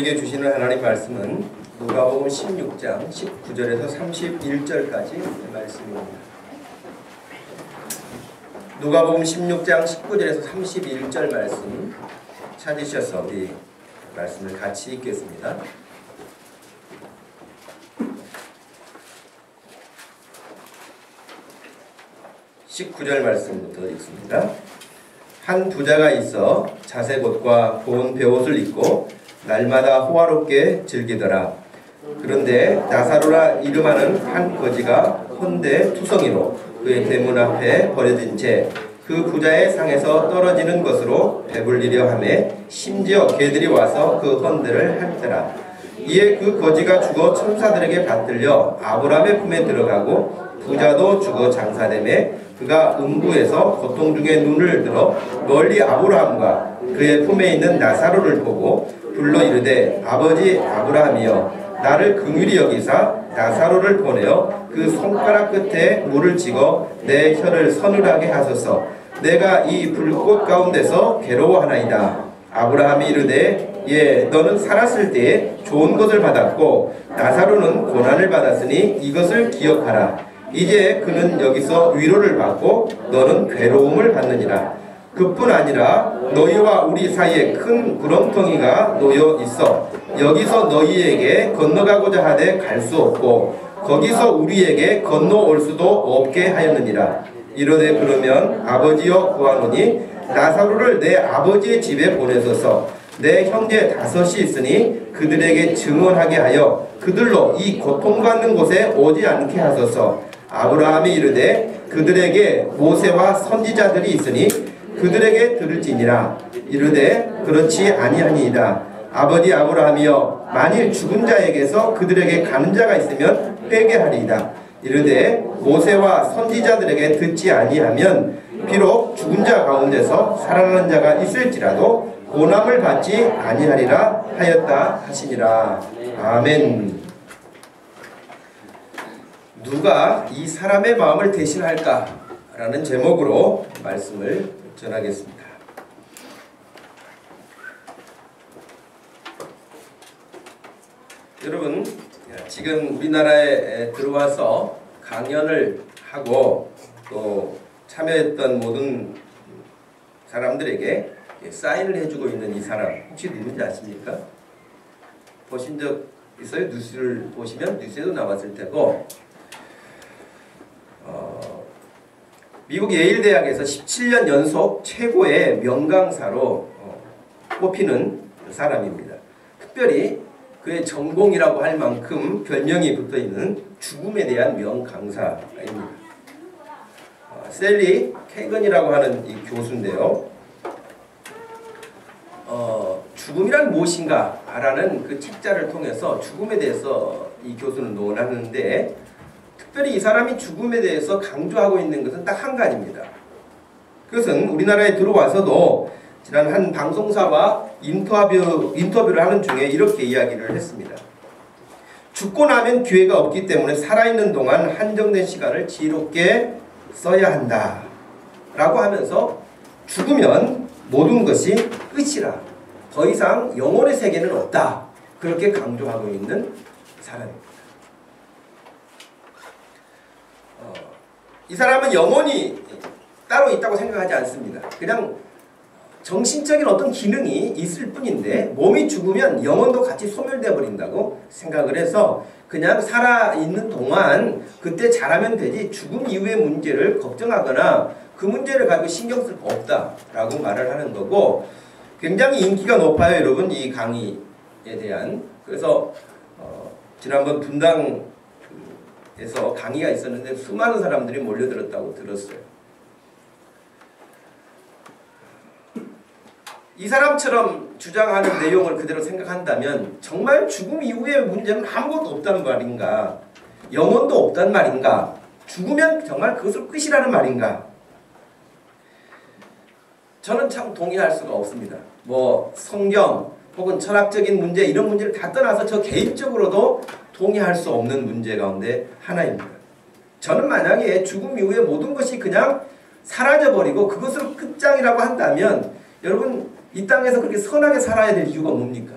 우리에게 주시는 하나님 말씀은 누가복음 16장 19절에서 31절까지 말씀입니다. 누가복음 16장 19절에서 31절 말씀 찾으셔서 우리 말씀을 같이 읽겠습니다. 19절 말씀부터 읽습니다. 한 부자가 있어 자색 옷과 고운 베옷을 입고 날마다 호화롭게 즐기더라. 그런데 나사로라 이름하는 한 거지가 헌데 투성이로 그의 대문 앞에 버려진 채 그 부자의 상에서 떨어지는 것으로 배불리려 하매 심지어 개들이 와서 그 헌데를 핥더라. 이에 그 거지가 죽어 천사들에게 받들려 아브라함의 품에 들어가고 부자도 죽어 장사되매 그가 음부에서 고통 중에 눈을 들어 멀리 아브라함과 그의 품에 있는 나사로를 보고 불러 이르되 아버지 아브라함이여 나를 긍휼히 여기사 나사로를 보내어 그 손가락 끝에 물을 찍어 내 혀를 서늘하게 하소서. 내가 이 불꽃 가운데서 괴로워하나이다. 아브라함이 이르되 예 너는 살았을 때에 좋은 것을 받았고 나사로는 고난을 받았으니 이것을 기억하라. 이제 그는 여기서 위로를 받고 너는 괴로움을 받느니라. 그뿐 아니라 너희와 우리 사이에 큰 구렁텅이가 놓여 있어 여기서 너희에게 건너가고자 하되 갈 수 없고 거기서 우리에게 건너올 수도 없게 하였느니라. 이르되 그러면 아버지여 구하노니 나사로를 내 아버지의 집에 보내소서. 내 형제 5이 있으니 그들에게 증언하게 하여 그들로 이 고통받는 곳에 오지 않게 하소서. 아브라함이 이르되 그들에게 모세와 선지자들이 있으니 그들에게 들을지니라. 이르되 그렇지 아니하니이다. 아버지 아브라함이여 만일 죽은 자에게서 그들에게 가는 자가 있으면 빼게 하리이다. 이르되 모세와 선지자들에게 듣지 아니하면 비록 죽은 자 가운데서 살아나는 자가 있을지라도 고난을 받지 아니하리라 하였다 하시니라. 아멘. 누가 이 사람의 마음을 대신할까? 라는 제목으로 말씀을 전하겠습니다. 여러분, 지금 우리나라에 들어와서 강연을 하고 또 참여했던 모든 사람들에게 사인을 해주고 있는 이 사람 혹시 누군지 아십니까? 보신 적 있어요? 뉴스를 보시면 뉴스에도 나왔을 테고 미국 예일대학에서 17년 연속 최고의 명강사로 뽑히는 사람입니다. 특별히 그의 전공이라고 할 만큼 별명이 붙어있는 죽음에 대한 명강사입니다. 셀리 케이건이라고 하는 이 교수인데요. 죽음이란 무엇인가? 라는 그 책자를 통해서 죽음에 대해서 이 교수는 논하는데 특별히 이 사람이 죽음에 대해서 강조하고 있는 것은 딱 한 가지입니다. 그것은 우리나라에 들어와서도 지난 한 방송사와 인터뷰를 하는 중에 이렇게 이야기를 했습니다. 죽고 나면 기회가 없기 때문에 살아있는 동안 한정된 시간을 지혜롭게 써야 한다 라고 하면서 죽으면 모든 것이 끝이라 더 이상 영혼의 세계는 없다 그렇게 강조하고 있는 사람입니다. 이 사람은 영혼이 따로 있다고 생각하지 않습니다. 그냥 정신적인 어떤 기능이 있을 뿐인데 몸이 죽으면 영혼도 같이 소멸되어 버린다고 생각을 해서 그냥 살아있는 동안 그때 잘하면 되지 죽음 이후의 문제를 걱정하거나 그 문제를 가지고 신경 쓸 거 없다라고 말을 하는 거고 굉장히 인기가 높아요. 여러분 이 강의에 대한. 그래서 지난번 분당에서 강의가 있었는데 수많은 사람들이 몰려들었다고 들었어요. 이 사람처럼 주장하는 내용을 그대로 생각한다면 정말 죽음 이후의 문제는 아무것도 없다는 말인가? 영혼도 없단 말인가? 죽으면 정말 그것을 끝이라는 말인가? 저는 참 동의할 수가 없습니다. 뭐 성경 혹은 철학적인 문제 이런 문제를 다 떠나서 저 개인적으로도 동의할 수 없는 문제 가운데 하나입니다. 저는 만약에 죽음 이후에 모든 것이 그냥 사라져버리고 그것을 끝장이라고 한다면 여러분 이 땅에서 그렇게 선하게 살아야 될 이유가 뭡니까?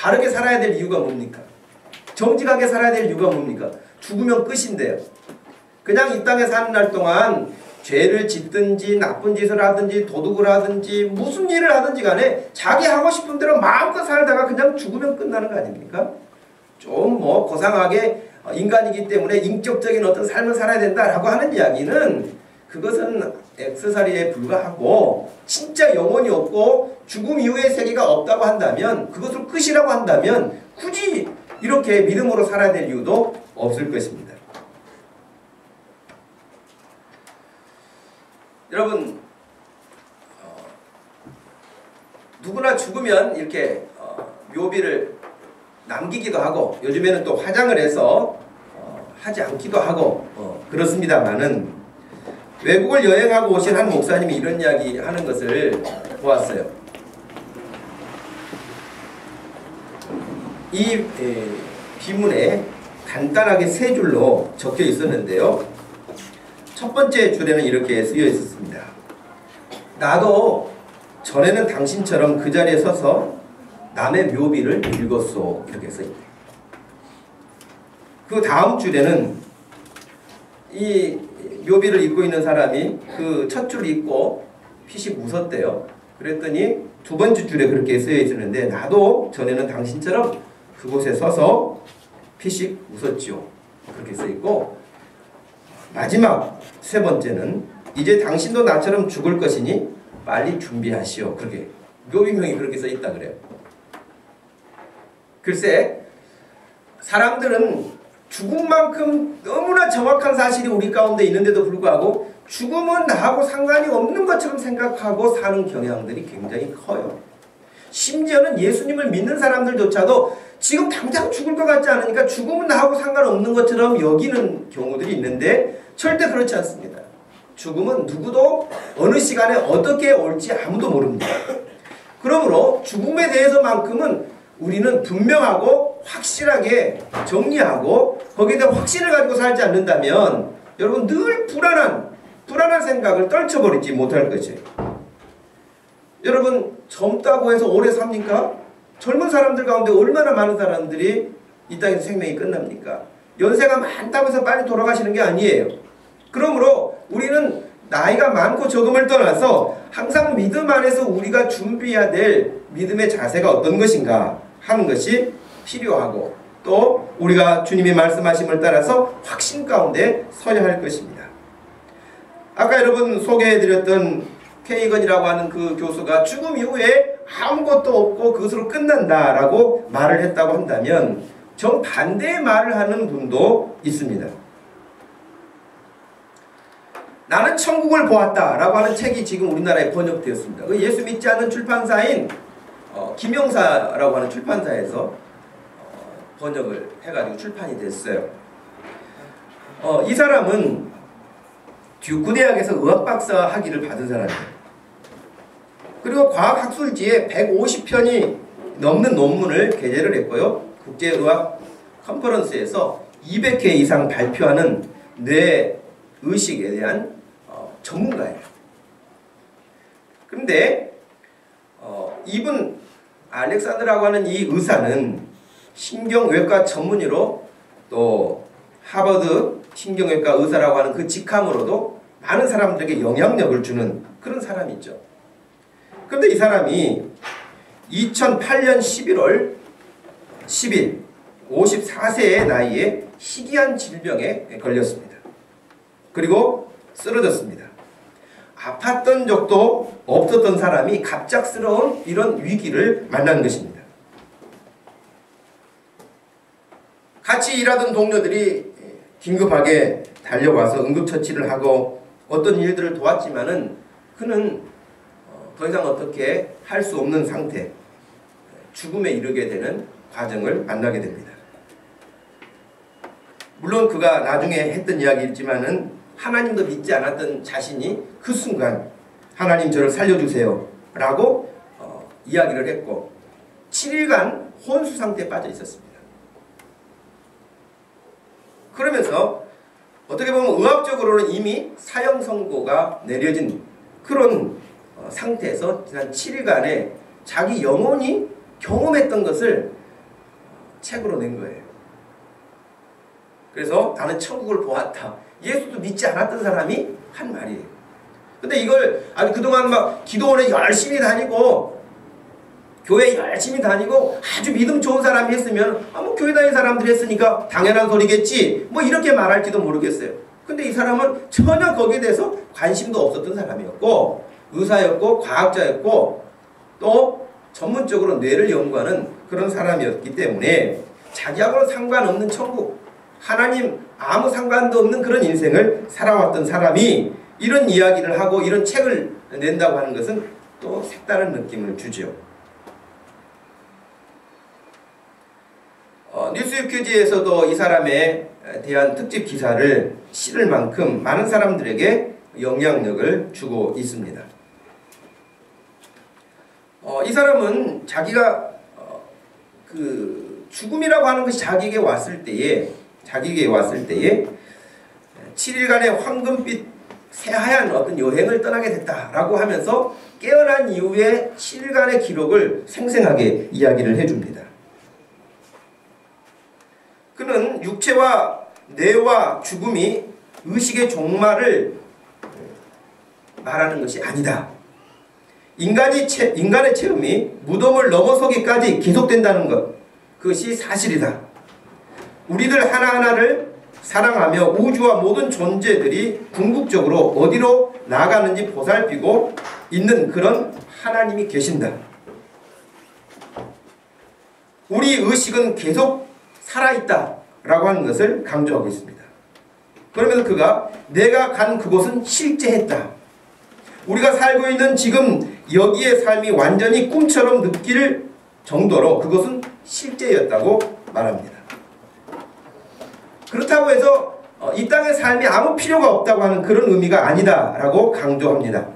바르게 살아야 될 이유가 뭡니까? 정직하게 살아야 될 이유가 뭡니까? 죽으면 끝인데요. 그냥 이 땅에 사는 날 동안 죄를 짓든지 나쁜 짓을 하든지 도둑을 하든지 무슨 일을 하든지 간에 자기 하고 싶은 대로 마음껏 살다가 그냥 죽으면 끝나는 거 아닙니까? 좀 뭐 고상하게 인간이기 때문에 인격적인 어떤 삶을 살아야 된다라고 하는 이야기는 그것은 액세서리에 불과하고 진짜 영혼이 없고 죽음 이후의 세계가 없다고 한다면 그것을 끝이라고 한다면 굳이 이렇게 믿음으로 살아야 될 이유도 없을 것입니다. 여러분 누구나 죽으면 이렇게 묘비를 남기기도 하고 요즘에는 또 화장을 해서 하지 않기도 하고 그렇습니다만은 외국을 여행하고 오신 한 목사님이 이런 이야기 하는 것을 보았어요. 이 비문에 간단하게 세 줄로 적혀 있었는데요. 첫 번째 줄에는 이렇게 쓰여 있었습니다. 나도 전에는 당신처럼 그 자리에 서서 남의 묘비를 읽었소. 이렇게 써있다. 그 다음 줄에는 이 묘비를 읽고 있는 사람이 그 첫 줄 읽고 피식 웃었대요. 그랬더니 두 번째 줄에 그렇게 쓰여 있었는데 나도 전에는 당신처럼 그곳에 서서 피식 웃었지요. 그렇게 써 있고 마지막 세 번째는 이제 당신도 나처럼 죽을 것이니 빨리 준비하시오. 그렇게 묘비명이 그렇게 써 있다 그래요. 글쎄 사람들은 죽음만큼 너무나 정확한 사실이 우리 가운데 있는데도 불구하고 죽음은 나하고 상관이 없는 것처럼 생각하고 사는 경향들이 굉장히 커요. 심지어는 예수님을 믿는 사람들조차도 지금 당장 죽을 것 같지 않으니까 죽음은 나하고 상관없는 것처럼 여기는 경우들이 있는데 절대 그렇지 않습니다. 죽음은 누구도 어느 시간에 어떻게 올지 아무도 모릅니다. 그러므로 죽음에 대해서만큼은 우리는 분명하고 확실하게 정리하고 거기에 대한 확신을 가지고 살지 않는다면 여러분 늘 불안한 생각을 떨쳐버리지 못할 것이에요. 여러분 젊다고 해서 오래 삽니까? 젊은 사람들 가운데 얼마나 많은 사람들이 이 땅에서 생명이 끝납니까? 연세가 많다고 해서 빨리 돌아가시는 게 아니에요. 그러므로 우리는 나이가 많고 적음을 떠나서 항상 믿음 안에서 우리가 준비해야 될 믿음의 자세가 어떤 것인가 하는 것이 필요하고 또 우리가 주님이 말씀하심을 따라서 확신 가운데 서야 할 것입니다. 아까 여러분 소개해드렸던 케이건이라고 하는 그 교수가 죽음 이후에 아무것도 없고 그것으로 끝난다라고 말을 했다고 한다면 정반대의 말을 하는 분도 있습니다. 나는 천국을 보았다라고 하는 책이 지금 우리나라에 번역되었습니다. 그 예수 믿지 않는 출판사인 김영사라고 하는 출판사에서 번역을 해가지고 출판이 됐어요. 이 사람은 듀크 대학에서 의학박사 학위를 받은 사람이에요. 그리고 과학학술지에 150편이 넘는 논문을 게재를 했고요. 국제의학 컨퍼런스에서 200회 이상 발표하는 뇌 의식에 대한 전문가예요. 그런데 이분 알렉산드라고 하는 이 의사는 신경외과 전문의로 또 하버드 신경외과 의사라고 하는 그 직함으로도 많은 사람들에게 영향력을 주는 그런 사람이죠. 그런데 이 사람이 2008년 11월 10일 54세의 나이에 희귀한 질병에 걸렸습니다. 그리고 쓰러졌습니다. 아팠던 적도 없었던 사람이 갑작스러운 이런 위기를 만난 것입니다. 같이 일하던 동료들이 긴급하게 달려와서 응급처치를 하고 어떤 일들을 도왔지만은 그는 더 이상 어떻게 할 수 없는 상태, 죽음에 이르게 되는 과정을 만나게 됩니다. 물론 그가 나중에 했던 이야기이지만은 하나님도 믿지 않았던 자신이 그 순간 하나님 저를 살려주세요 라고 이야기를 했고 7일간 혼수 상태에 빠져 있었습니다. 그러면서 어떻게 보면 의학적으로는 이미 사형 선고가 내려진 그런 상태에서 지난 7일간에 자기 영혼이 경험했던 것을 책으로 낸 거예요. 그래서 나는 천국을 보았다. 예수도 믿지 않았던 사람이 한 말이에요. 근데 이걸 그동안 막 기도원에 열심히 다니고 교회 열심히 다니고 아주 믿음 좋은 사람이 했으면 뭐 교회 다니는 사람들이 했으니까 당연한 소리겠지 뭐 이렇게 말할지도 모르겠어요. 근데 이 사람은 전혀 거기에 대해서 관심도 없었던 사람이었고 의사였고 과학자였고 또 전문적으로 뇌를 연구하는 그런 사람이었기 때문에 자기하고는 상관없는 천국, 하나님 아무 상관도 없는 그런 인생을 살아왔던 사람이 이런 이야기를 하고 이런 책을 낸다고 하는 것은 또 색다른 느낌을 주죠. 뉴스위크지에서도 이 사람에 대한 특집 기사를 실을 만큼 많은 사람들에게 영향력을 주고 있습니다. 이 사람은 자기가 그 죽음이라고 하는 것이 자기에게 왔을 때에 7일간의 황금빛 새하얀 어떤 여행을 떠나게 됐다라고 하면서 깨어난 이후에 7일간의 기록을 생생하게 이야기를 해줍니다. 그는 육체와 뇌와 죽음이 의식의 종말을 말하는 것이 아니다. 인간의 체험이 무덤을 넘어서기까지 계속된다는 것, 그것이 사실이다. 우리들 하나하나를 사랑하며 우주와 모든 존재들이 궁극적으로 어디로 나가는지 보살피고 있는 그런 하나님이 계신다. 우리 의식은 계속 살아있다 라고 하는 것을 강조하고 있습니다. 그러면서 그가 내가 간 그곳은 실제했다. 우리가 살고 있는 지금 여기의 삶이 완전히 꿈처럼 느낄 정도로 그것은 실제였다고 말합니다. 그렇다고 해서 이 땅의 삶이 아무 필요가 없다고 하는 그런 의미가 아니다 라고 강조합니다.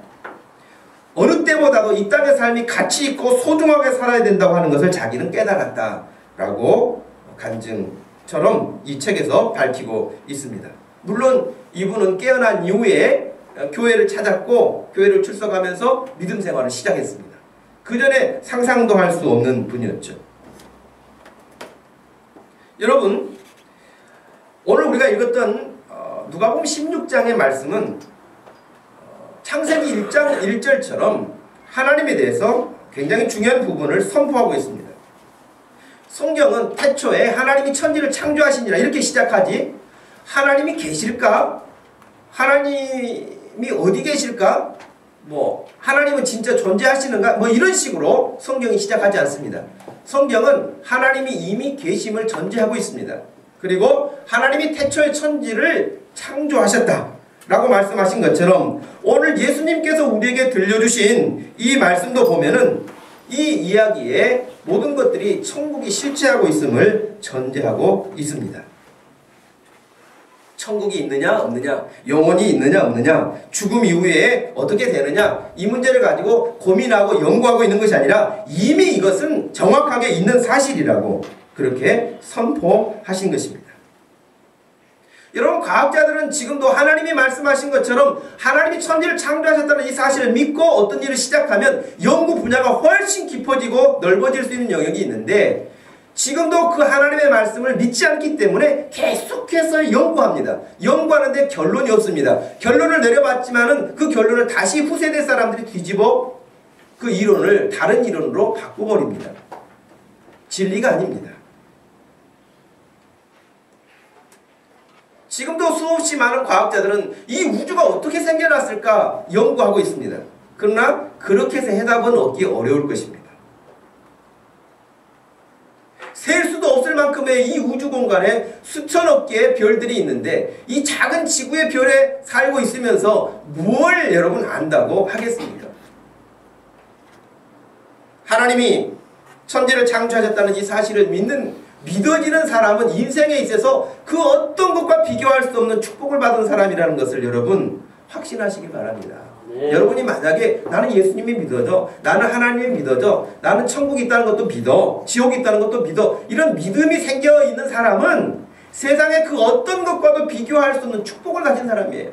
어느 때보다도 이 땅의 삶이 가치 있고 소중하게 살아야 된다고 하는 것을 자기는 깨달았다 라고 간증처럼 이 책에서 밝히고 있습니다. 물론 이분은 깨어난 이후에 교회를 찾았고 교회를 출석하면서 믿음 생활을 시작했습니다. 그 전에 상상도 할 수 없는 분이었죠. 여러분, 오늘 우리가 읽었던 누가복음 16장의 말씀은 창세기 1장 1절처럼 하나님에 대해서 굉장히 중요한 부분을 선포하고 있습니다. 성경은 태초에 하나님이 천지를 창조하시니라 이렇게 시작하지 하나님이 계실까? 하나님이 어디 계실까? 하나님은 진짜 존재하시는가? 이런 식으로 성경이 시작하지 않습니다. 성경은 하나님이 이미 계심을 전제하고 있습니다. 그리고 하나님이 태초에 천지를 창조하셨다 라고 말씀하신 것처럼 오늘 예수님께서 우리에게 들려주신 이 말씀도 보면은 이 이야기에 모든 것들이 천국이 실체하고 있음을 전제하고 있습니다. 천국이 있느냐 없느냐, 영혼이 있느냐 없느냐, 죽음 이후에 어떻게 되느냐, 이 문제를 가지고 고민하고 연구하고 있는 것이 아니라 이미 이것은 정확하게 있는 사실이라고 그렇게 선포하신 것입니다. 여러분, 과학자들은 지금도 하나님이 말씀하신 것처럼 하나님이 천지를 창조하셨다는 이 사실을 믿고 어떤 일을 시작하면 연구 분야가 훨씬 깊어지고 넓어질 수 있는 영역이 있는데 지금도 그 하나님의 말씀을 믿지 않기 때문에 계속해서 연구합니다. 연구하는데 결론이 없습니다. 결론을 내려봤지만은 그 결론을 다시 후세대 사람들이 뒤집어 그 이론을 다른 이론으로 바꿔버립니다. 진리가 아닙니다. 지금도 수없이 많은 과학자들은 이 우주가 어떻게 생겨났을까 연구하고 있습니다. 그러나 그렇게 해서 해답은 얻기 어려울 것입니다. 셀 수도 없을 만큼의 이 우주 공간에 수천억 개의 별들이 있는데 이 작은 지구의 별에 살고 있으면서 뭘 여러분 안다고 하겠습니까? 하나님이 천지를 창조하셨다는 이 사실을 믿어지는 사람은 인생에 있어서 그 어떤 것과 비교할 수 없는 축복을 받은 사람이라는 것을 여러분 확신하시기 바랍니다. 네. 여러분이 만약에 나는 예수님이 믿어져, 나는 하나님이 믿어져, 나는 천국이 있다는 것도 믿어, 지옥이 있다는 것도 믿어, 이런 믿음이 생겨 있는 사람은 세상의 그 어떤 것과도 비교할 수 없는 축복을 가진 사람이에요.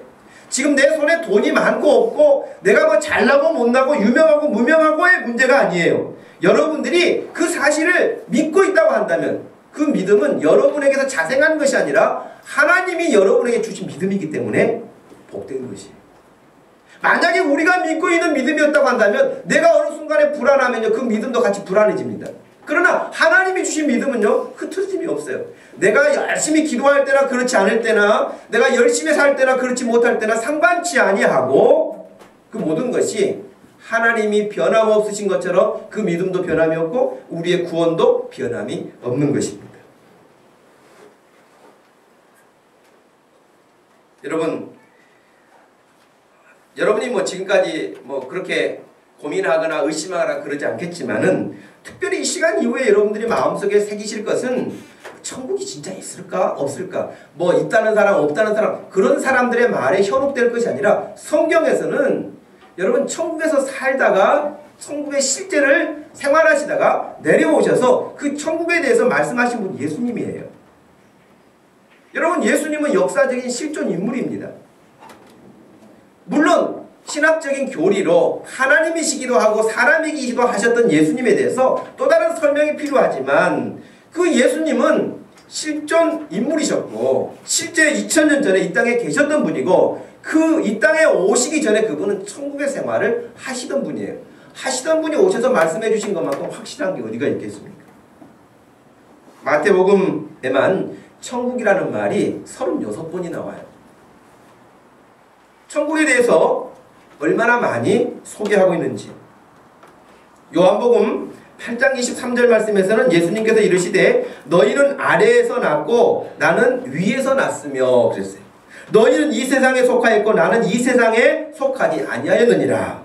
지금 내 손에 돈이 많고 없고 내가 잘나고 못나고 유명하고 무명하고의 문제가 아니에요. 여러분들이 그 사실을 믿고 있다고 한다면, 그 믿음은 여러분에게서 자생한 것이 아니라 하나님이 여러분에게 주신 믿음이기 때문에 복된 것이에요. 만약에 우리가 믿고 있는 믿음이었다고 한다면 내가 어느 순간에 불안하면요, 그 믿음도 같이 불안해집니다. 그러나 하나님이 주신 믿음은요, 흐트러짐이 없어요. 내가 열심히 기도할 때나 그렇지 않을 때나, 내가 열심히 살 때나 그렇지 못할 때나 상관치 아니하고, 그 모든 것이 하나님이 변함없으신 것처럼 그 믿음도 변함이 없고 우리의 구원도 변함이 없는 것입니다. 여러분이 뭐 지금까지 뭐 그렇게 고민하거나 의심하거나 그러지 않겠지만은, 특별히 이 시간 이후에 여러분들이 마음속에 새기실 것은 천국이 진짜 있을까 없을까, 뭐 있다는 사람 없다는 사람, 그런 사람들의 말에 현혹될 것이 아니라, 성경에서는 여러분 천국에서 살다가 천국의 실제를 생활하시다가 내려오셔서 그 천국에 대해서 말씀하신 분 예수님이에요. 여러분, 예수님은 역사적인 실존 인물입니다. 물론 신학적인 교리로 하나님이시기도 하고 사람이기도 하셨던 예수님에 대해서 또 다른 설명이 필요하지만, 그 예수님은 실존 인물이셨고 실제 2000년 전에 이 땅에 계셨던 분이고, 그 이 땅에 오시기 전에 그분은 천국의 생활을 하시던 분이에요. 하시던 분이 오셔서 말씀해 주신 것만큼 확실한 게 어디가 있겠습니까? 마태복음에만 천국이라는 말이 36번이 나와요. 천국에 대해서 얼마나 많이 소개하고 있는지. 요한복음 8장 23절 말씀에서는 예수님께서 이르시되 너희는 아래에서 났고 나는 위에서 났으며 그랬어요. 너희는 이 세상에 속하였고 나는 이 세상에 속하지 아니하였느니라.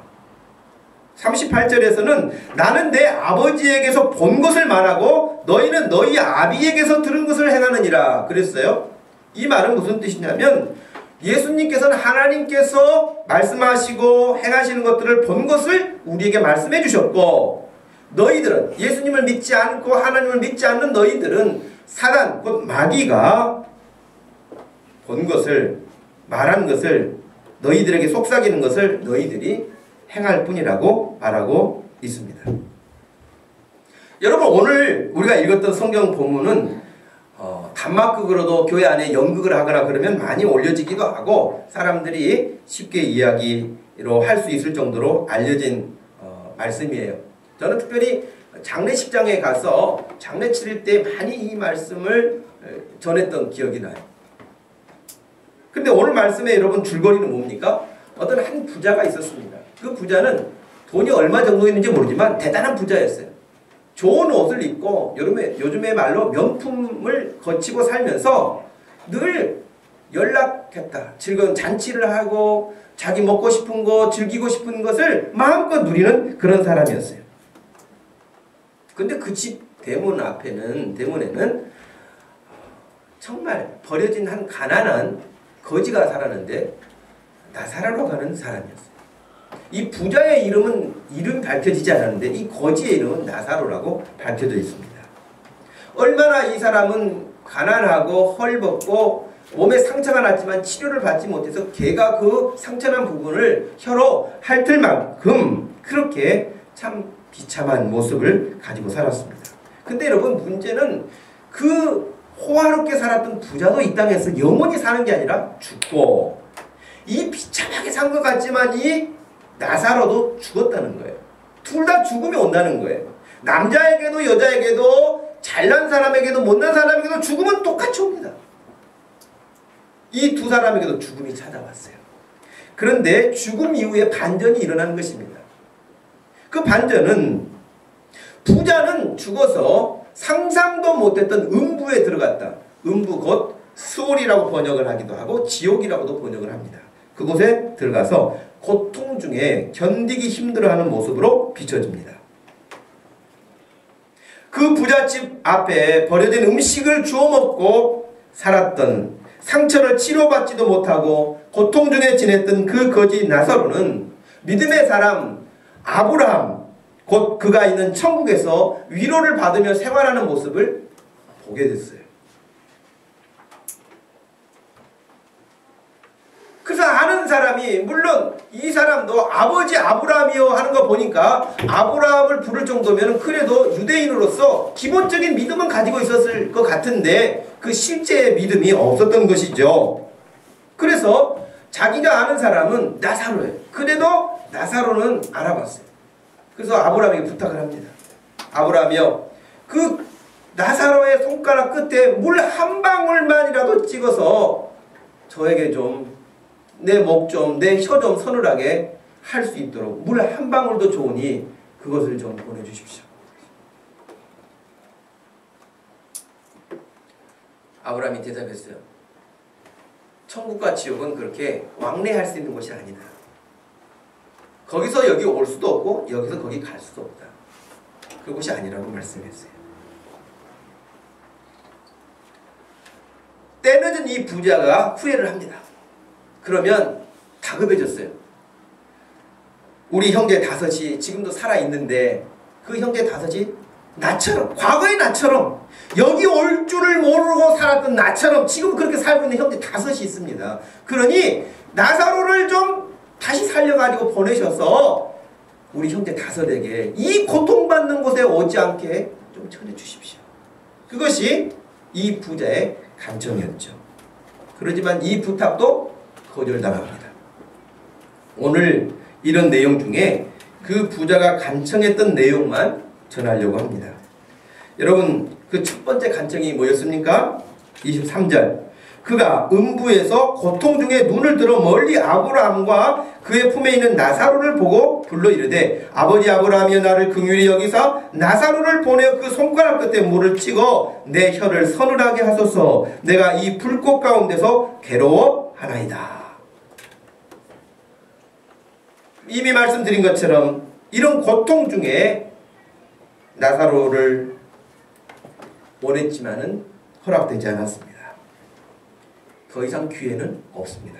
38절에서는 나는 내 아버지에게서 본 것을 말하고 너희는 너희 아비에게서 들은 것을 행하느니라 그랬어요. 이 말은 무슨 뜻이냐면, 예수님께서는 하나님께서 말씀하시고 행하시는 것들을 본 것을 우리에게 말씀해 주셨고, 너희들은, 예수님을 믿지 않고 하나님을 믿지 않는 너희들은 사단 곧 마귀가 본 것을, 말한 것을, 너희들에게 속삭이는 것을 너희들이 행할 뿐이라고 말하고 있습니다. 여러분, 오늘 우리가 읽었던 성경 본문은 단막극으로도 교회 안에 연극을 하거나 그러면 많이 올려지기도 하고 사람들이 쉽게 이야기로 할 수 있을 정도로 알려진 말씀이에요. 저는 특별히 장례식장에 가서 장례 치를 때 많이 이 말씀을 전했던 기억이 나요. 근데 오늘 말씀에 여러분 줄거리는 뭡니까? 어떤 한 부자가 있었습니다. 그 부자는 돈이 얼마 정도 있는지 모르지만 대단한 부자였어요. 좋은 옷을 입고 요즘의 말로 명품을 거치고 살면서 늘 연락했다. 즐거운 잔치를 하고 자기 먹고 싶은 거, 즐기고 싶은 것을 마음껏 누리는 그런 사람이었어요. 근데 그 집 대문에는 정말 버려진 한 가난한 거지가 살았는데 나사로로 가는 사람이었어요. 이 부자의 이름이 밝혀지지 않았는데 이 거지의 이름은 나사로라고 밝혀져 있습니다. 얼마나 이 사람은 가난하고 헐벗고 몸에 상처가 났지만 치료를 받지 못해서 걔가 그 상처난 부분을 혀로 핥을 만큼 그렇게 참 비참한 모습을 가지고 살았습니다. 근데 여러분, 문제는 그 호화롭게 살았던 부자도 이 땅에서 영원히 사는 게 아니라 죽고, 이 비참하게 산 것 같지만 이 나사로도 죽었다는 거예요. 둘 다 죽음이 온다는 거예요. 남자에게도 여자에게도 잘난 사람에게도 못난 사람에게도 죽음은 똑같이 옵니다. 이 두 사람에게도 죽음이 찾아왔어요. 그런데 죽음 이후에 반전이 일어나는 것입니다. 그 반전은, 부자는 죽어서 상상도 못했던 음부에 들어갔다. 음부 곧 스올이라고 번역을 하기도 하고 지옥이라고도 번역을 합니다. 그곳에 들어가서 고통 중에 견디기 힘들어하는 모습으로 비춰집니다. 그 부잣집 앞에 버려진 음식을 주워 먹고 살았던, 상처를 치료받지도 못하고 고통 중에 지냈던 그 거지 나사로는 믿음의 사람 아브라함, 곧 그가 있는 천국에서 위로를 받으며 생활하는 모습을 보게 됐어요. 그래서 아는 사람이 물론 이 사람도 아버지 아브라함이요 하는 거 보니까 아브라함을 부를 정도면 그래도 유대인으로서 기본적인 믿음은 가지고 있었을 것 같은데 그 실제 믿음이 없었던 것이죠. 그래서 자기가 아는 사람은 나사로예요. 그래도 나사로는 알아봤어요. 그래서 아브라함에게 부탁을 합니다. 아브라함이요, 그 나사로의 손가락 끝에 물 한 방울만이라도 찍어서 저에게 좀 내 목 좀, 내 혀 좀 서늘하게 할 수 있도록 물 한 방울도 좋으니 그것을 좀 보내주십시오. 아브라함이 대답했어요. 천국과 지옥은 그렇게 왕래할 수 있는 곳이 아니다. 거기서 여기 올 수도 없고 여기서 거기 갈 수도 없다. 그곳이 아니라고 말씀했어요. 때늦은 이 부자가 후회를 합니다. 그러면 다급해졌어요. 우리 형제 다섯이 지금도 살아있는데 그 형제 다섯이 나처럼, 과거의 나처럼, 여기 올 줄을 모르고 살았던 나처럼 지금 그렇게 살고 있는 형제 다섯이 있습니다. 그러니 나사로를 좀 다시 살려가지고 보내셔서 우리 형제 다섯에게 이 고통받는 곳에 오지 않게 좀 전해주십시오. 그것이 이 부자의 간청이었죠. 그러지만 이 부탁도 거절당합니다. 오늘 이런 내용 중에 그 부자가 간청했던 내용만 전하려고 합니다. 여러분, 그 첫 번째 간청이 뭐였습니까? 23절. 그가 음부에서 고통 중에 눈을 들어 멀리 아브라함과 그의 품에 있는 나사로를 보고 불러 이르되 아버지 아브라함이여 나를 긍휼히 여기사 나사로를 보내어 그 손가락 끝에 물을 찍어 내 혀를 서늘하게 하소서. 내가 이 불꽃 가운데서 괴로워하나이다. 이미 말씀드린 것처럼 이런 고통 중에 나사로를 보냈지만은 허락되지 않았습니다. 더 이상 기회는 없습니다.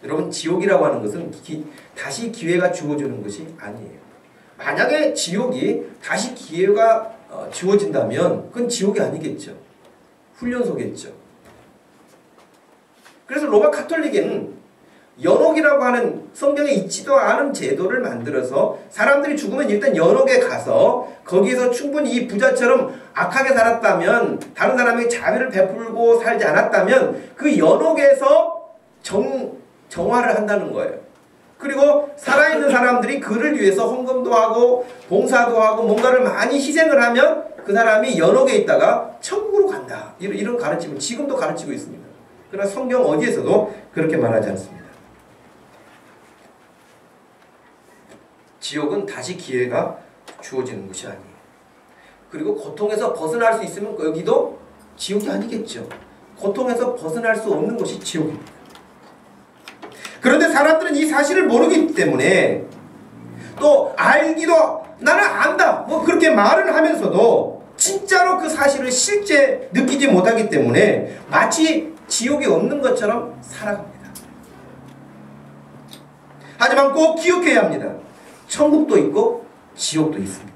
여러분, 지옥이라고 하는 것은 다시 기회가 주어지는 것이 아니에요. 만약에 지옥이 다시 기회가 주어진다면 그건 지옥이 아니겠죠. 훈련소겠죠. 그래서 로마 카톨릭에는 연옥이라고 하는 성경에 있지도 않은 제도를 만들어서 사람들이 죽으면 일단 연옥에 가서 거기에서 충분히 이 부자처럼 악하게 살았다면, 다른 사람에게 자비를 베풀고 살지 않았다면 그 연옥에서 정화를 한다는 거예요. 그리고 살아있는 사람들이 그를 위해서 헌금도 하고 봉사도 하고 뭔가를 많이 희생을 하면 그 사람이 연옥에 있다가 천국으로 간다. 이런 가르침을 지금도 가르치고 있습니다. 그러나 성경 어디에서도 그렇게 말하지 않습니다. 지옥은 다시 기회가 주어지는 것이 아니에요. 그리고 고통에서 벗어날 수 있으면 여기도 지옥이 아니겠죠. 고통에서 벗어날 수 없는 것이 지옥입니다. 그런데 사람들은 이 사실을 모르기 때문에 또 알기도 나는 안다 뭐 그렇게 말을 하면서도 진짜로 그 사실을 실제 느끼지 못하기 때문에 마치 지옥이 없는 것처럼 살아갑니다. 하지만 꼭 기억해야 합니다. 천국도 있고 지옥도 있습니다.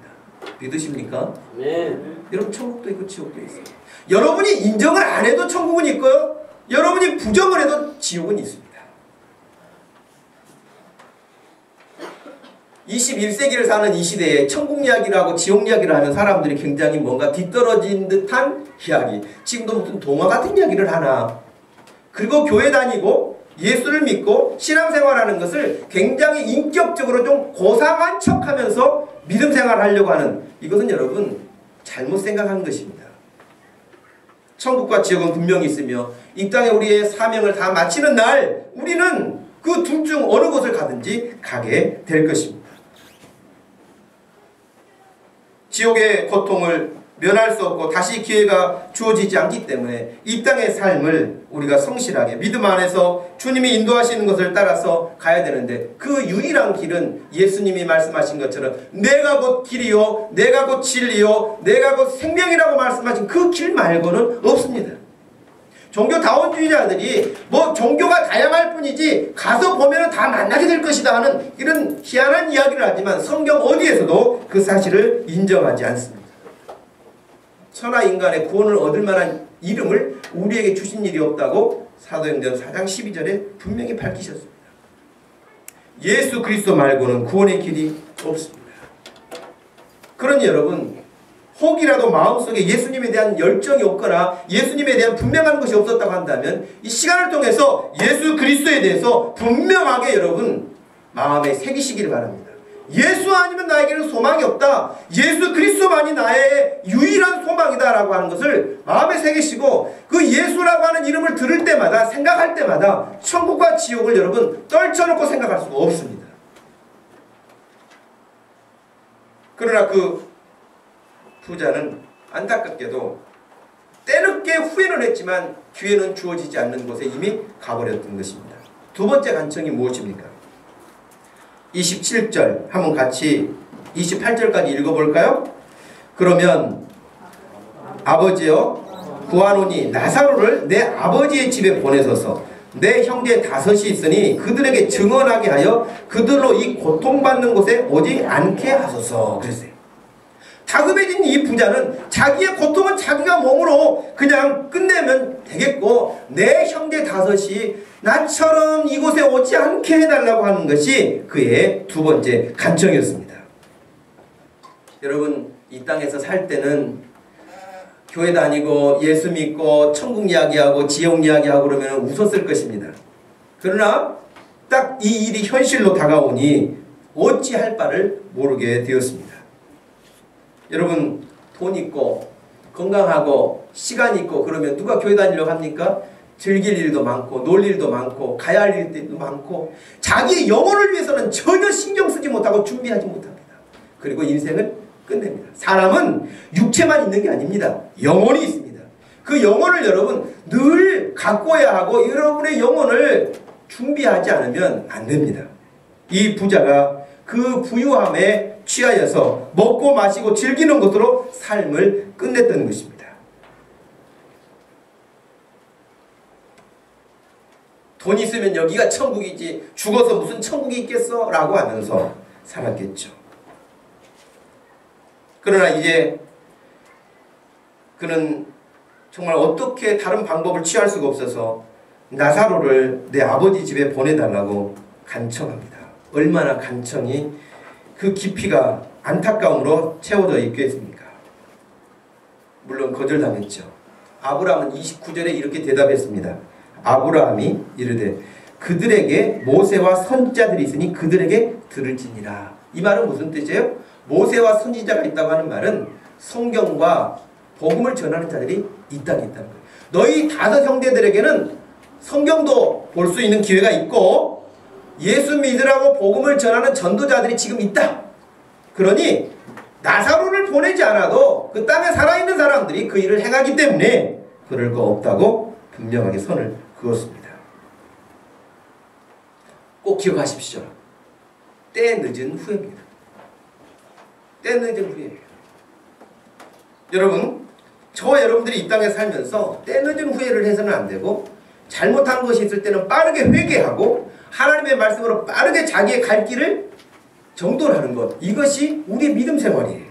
믿으십니까? 네. 여러분, 천국도 있고 지옥도 있어요. 여러분이 인정을 안 해도 천국은 있고요. 여러분이 부정을 해도 지옥은 있습니다. 21세기를 사는 이 시대에 천국 이야기를 하고 지옥 이야기를 하면 사람들이 굉장히 뭔가 뒤떨어진 듯한 이야기, 지금도 무슨 동화 같은 이야기를 하나, 그리고 교회 다니고 예수를 믿고 신앙생활하는 것을 굉장히 인격적으로 좀 고상한 척하면서 믿음 생활을 하려고 하는, 이것은 여러분 잘못 생각한 것입니다. 천국과 지옥은 분명히 있으며 이 땅에 우리의 사명을 다 마치는 날 우리는 그 둘 중 어느 곳을 가든지 가게 될 것입니다. 지옥의 고통을 면할 수 없고 다시 기회가 주어지지 않기 때문에 이 땅의 삶을 우리가 성실하게 믿음 안에서 주님이 인도하시는 것을 따라서 가야 되는데, 그 유일한 길은 예수님이 말씀하신 것처럼 내가 곧 길이요 내가 곧 진리요 내가 곧 생명이라고 말씀하신 그 길 말고는 없습니다. 종교 다원주의자들이 뭐 종교가 다양할 뿐이지 가서 보면 다 만나게 될 것이다 하는 이런 희한한 이야기를 하지만 성경 어디에서도 그 사실을 인정하지 않습니다. 천하 인간의 구원을 얻을 만한 이름을 우리에게 주신 일이 없다고 사도행전 4장 12절에 분명히 밝히셨습니다. 예수 그리스도 말고는 구원의 길이 없습니다. 그러니 여러분, 혹이라도 마음속에 예수님에 대한 열정이 없거나 예수님에 대한 분명한 것이 없었다고 한다면 이 시간을 통해서 예수 그리스도에 대해서 분명하게 여러분 마음에 새기시기를 바랍니다. 예수 아니면 나에게는 소망이 없다. 예수 그리스도만이 나의 유일한 소망이다라고 하는 것을 마음에 새기시고, 그 예수라고 하는 이름을 들을 때마다, 생각할 때마다 천국과 지옥을 여러분 떨쳐놓고 생각할 수가 없습니다. 그러나 그 부자는 안타깝게도 때늦게 후회는 했지만 기회는 주어지지 않는 곳에 이미 가버렸던 것입니다. 두 번째 간청이 무엇입니까? 27절 한번 같이 28절까지 읽어볼까요? 그러면 아버지여 구하노니 나사로를 내 아버지의 집에 보내소서. 내 형제 5이 있으니 그들에게 증언하게 하여 그들로 이 고통받는 곳에 오지 않게 하소서. 그랬어요. 다급해진 이 부자는 자기의 고통은 자기가 몸으로 그냥 끝내면 되겠고, 내 형제 5이 나처럼 이곳에 오지 않게 해달라고 하는 것이 그의 두 번째 간청이었습니다. 여러분, 이 땅에서 살 때는 교회 다니고 예수 믿고 천국 이야기하고 지옥 이야기하고 그러면 웃었을 것입니다. 그러나 딱 이 일이 현실로 다가오니 어찌할 바를 모르게 되었습니다. 여러분, 돈 있고 건강하고 시간 있고 그러면 누가 교회 다니려고 합니까? 즐길 일도 많고 놀 일도 많고 가야 할 일도 많고 자기의 영혼을 위해서는 전혀 신경 쓰지 못하고 준비하지 못합니다. 그리고 인생을 끝냅니다. 사람은 육체만 있는 게 아닙니다. 영혼이 있습니다. 그 영혼을 여러분 늘 가꿔야 하고 여러분의 영혼을 준비하지 않으면 안 됩니다. 이 부자가 그 부유함에 취하여서 먹고 마시고 즐기는 것으로 삶을 끝냈던 것입니다. 돈 있으면 여기가 천국이지 죽어서 무슨 천국이 있겠어? 라고 하면서 살았겠죠. 그러나 이제 그는 정말 어떻게 다른 방법을 취할 수가 없어서 나사로를 내 아버지 집에 보내달라고 간청합니다. 얼마나 간청이 그 깊이가 안타까움으로 채워져 있겠습니까? 물론 거절당했죠. 아브라함은 29절에 이렇게 대답했습니다. 아브라함이 이르되 그들에게 모세와 선지자들이 있으니 그들에게 들을지니라. 이 말은 무슨 뜻이에요? 모세와 선지자가 있다고 하는 말은 성경과 복음을 전하는 자들이 이 땅에 있다는 거예요. 너희 5 형제들에게는 성경도 볼 수 있는 기회가 있고 예수 믿으라고 복음을 전하는 전도자들이 지금 있다. 그러니 나사로를 보내지 않아도 그 땅에 살아있는 사람들이 그 일을 행하기 때문에 그럴 거 없다고 분명하게 선을 그었습니다. 꼭 기억하십시오. 때 늦은 후회입니다. 때 늦은 후회예요. 여러분, 저와 여러분들이 이 땅에 살면서 때 늦은 후회를 해서는 안 되고 잘못한 것이 있을 때는 빠르게 회개하고 하나님의 말씀으로 빠르게 자기의 갈 길을 정돈하는 것, 이것이 우리의 믿음 생활이에요.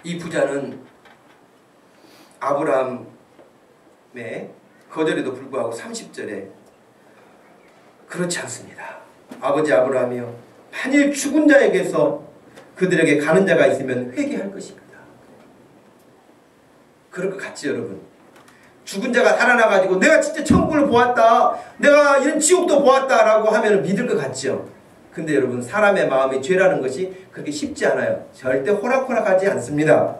이 부자는 아브라함의 거절에도 불구하고 30절에 그렇지 않습니다. 아버지 아브라함이여 만일 죽은 자에게서 그들에게 가는 자가 있으면 회개할 것입니다. 그럴 것 같지 여러분? 죽은 자가 살아나가지고 내가 진짜 천국을 보았다, 내가 이런 지옥도 보았다 라고 하면 믿을 것 같죠. 근데 여러분, 사람의 마음이 죄라는 것이 그렇게 쉽지 않아요. 절대 호락호락하지 않습니다.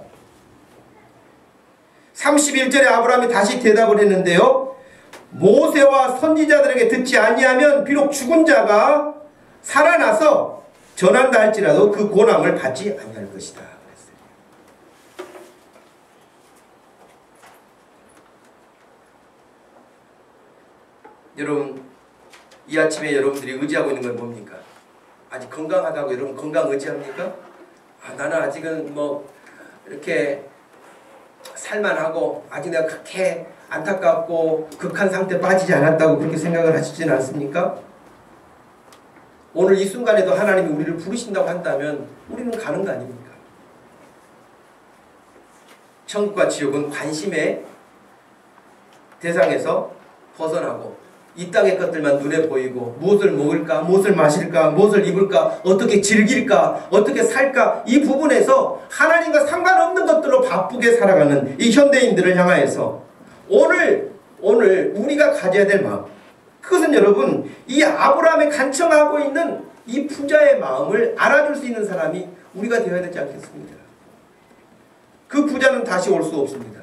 31절에 아브라함이 다시 대답을 했는데요, 모세와 선지자들에게 듣지 아니하면 비록 죽은 자가 살아나서 전한다 할지라도 그 고난을 받지 아니할 것이다. 여러분, 이 아침에 여러분들이 의지하고 있는 건 뭡니까? 아직 건강하다고 여러분 건강 의지합니까? 나는 아직은 뭐 이렇게 살만하고 아직 내가 그렇게 안타깝고 극한 상태에 빠지지 않았다고 그렇게 생각을 하시지는 않습니까? 오늘 이 순간에도 하나님이 우리를 부르신다고 한다면 우리는 가는 거 아닙니까? 천국과 지옥은 관심의 대상에서 벗어나고 이 땅의 것들만 눈에 보이고 무엇을 먹을까, 무엇을 마실까, 무엇을 입을까, 어떻게 즐길까, 어떻게 살까, 이 부분에서 하나님과 상관없는 것들로 바쁘게 살아가는 이 현대인들을 향하여서 오늘 우리가 가져야 될 마음, 그것은 여러분 이 아브라함이 간청하고 있는 이 부자의 마음을 알아줄 수 있는 사람이 우리가 되어야 되지 않겠습니까? 그 부자는 다시 올 수 없습니다.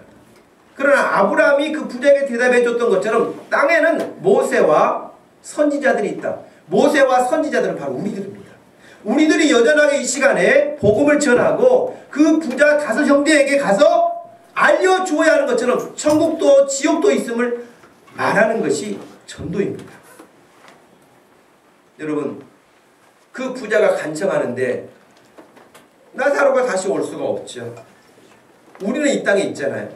그러나 아브라함이 그 부자에게 대답해 줬던 것처럼 땅에는 모세와 선지자들이 있다. 모세와 선지자들은 바로 우리들입니다. 우리들이 여전하게 이 시간에 복음을 전하고 그 부자 5 형제에게 가서 알려주어야 하는 것처럼 천국도 지옥도 있음을 말하는 것이 전도입니다. 여러분, 그 부자가 간청하는데 나사로가 다시 올 수가 없죠. 우리는 이 땅에 있잖아요.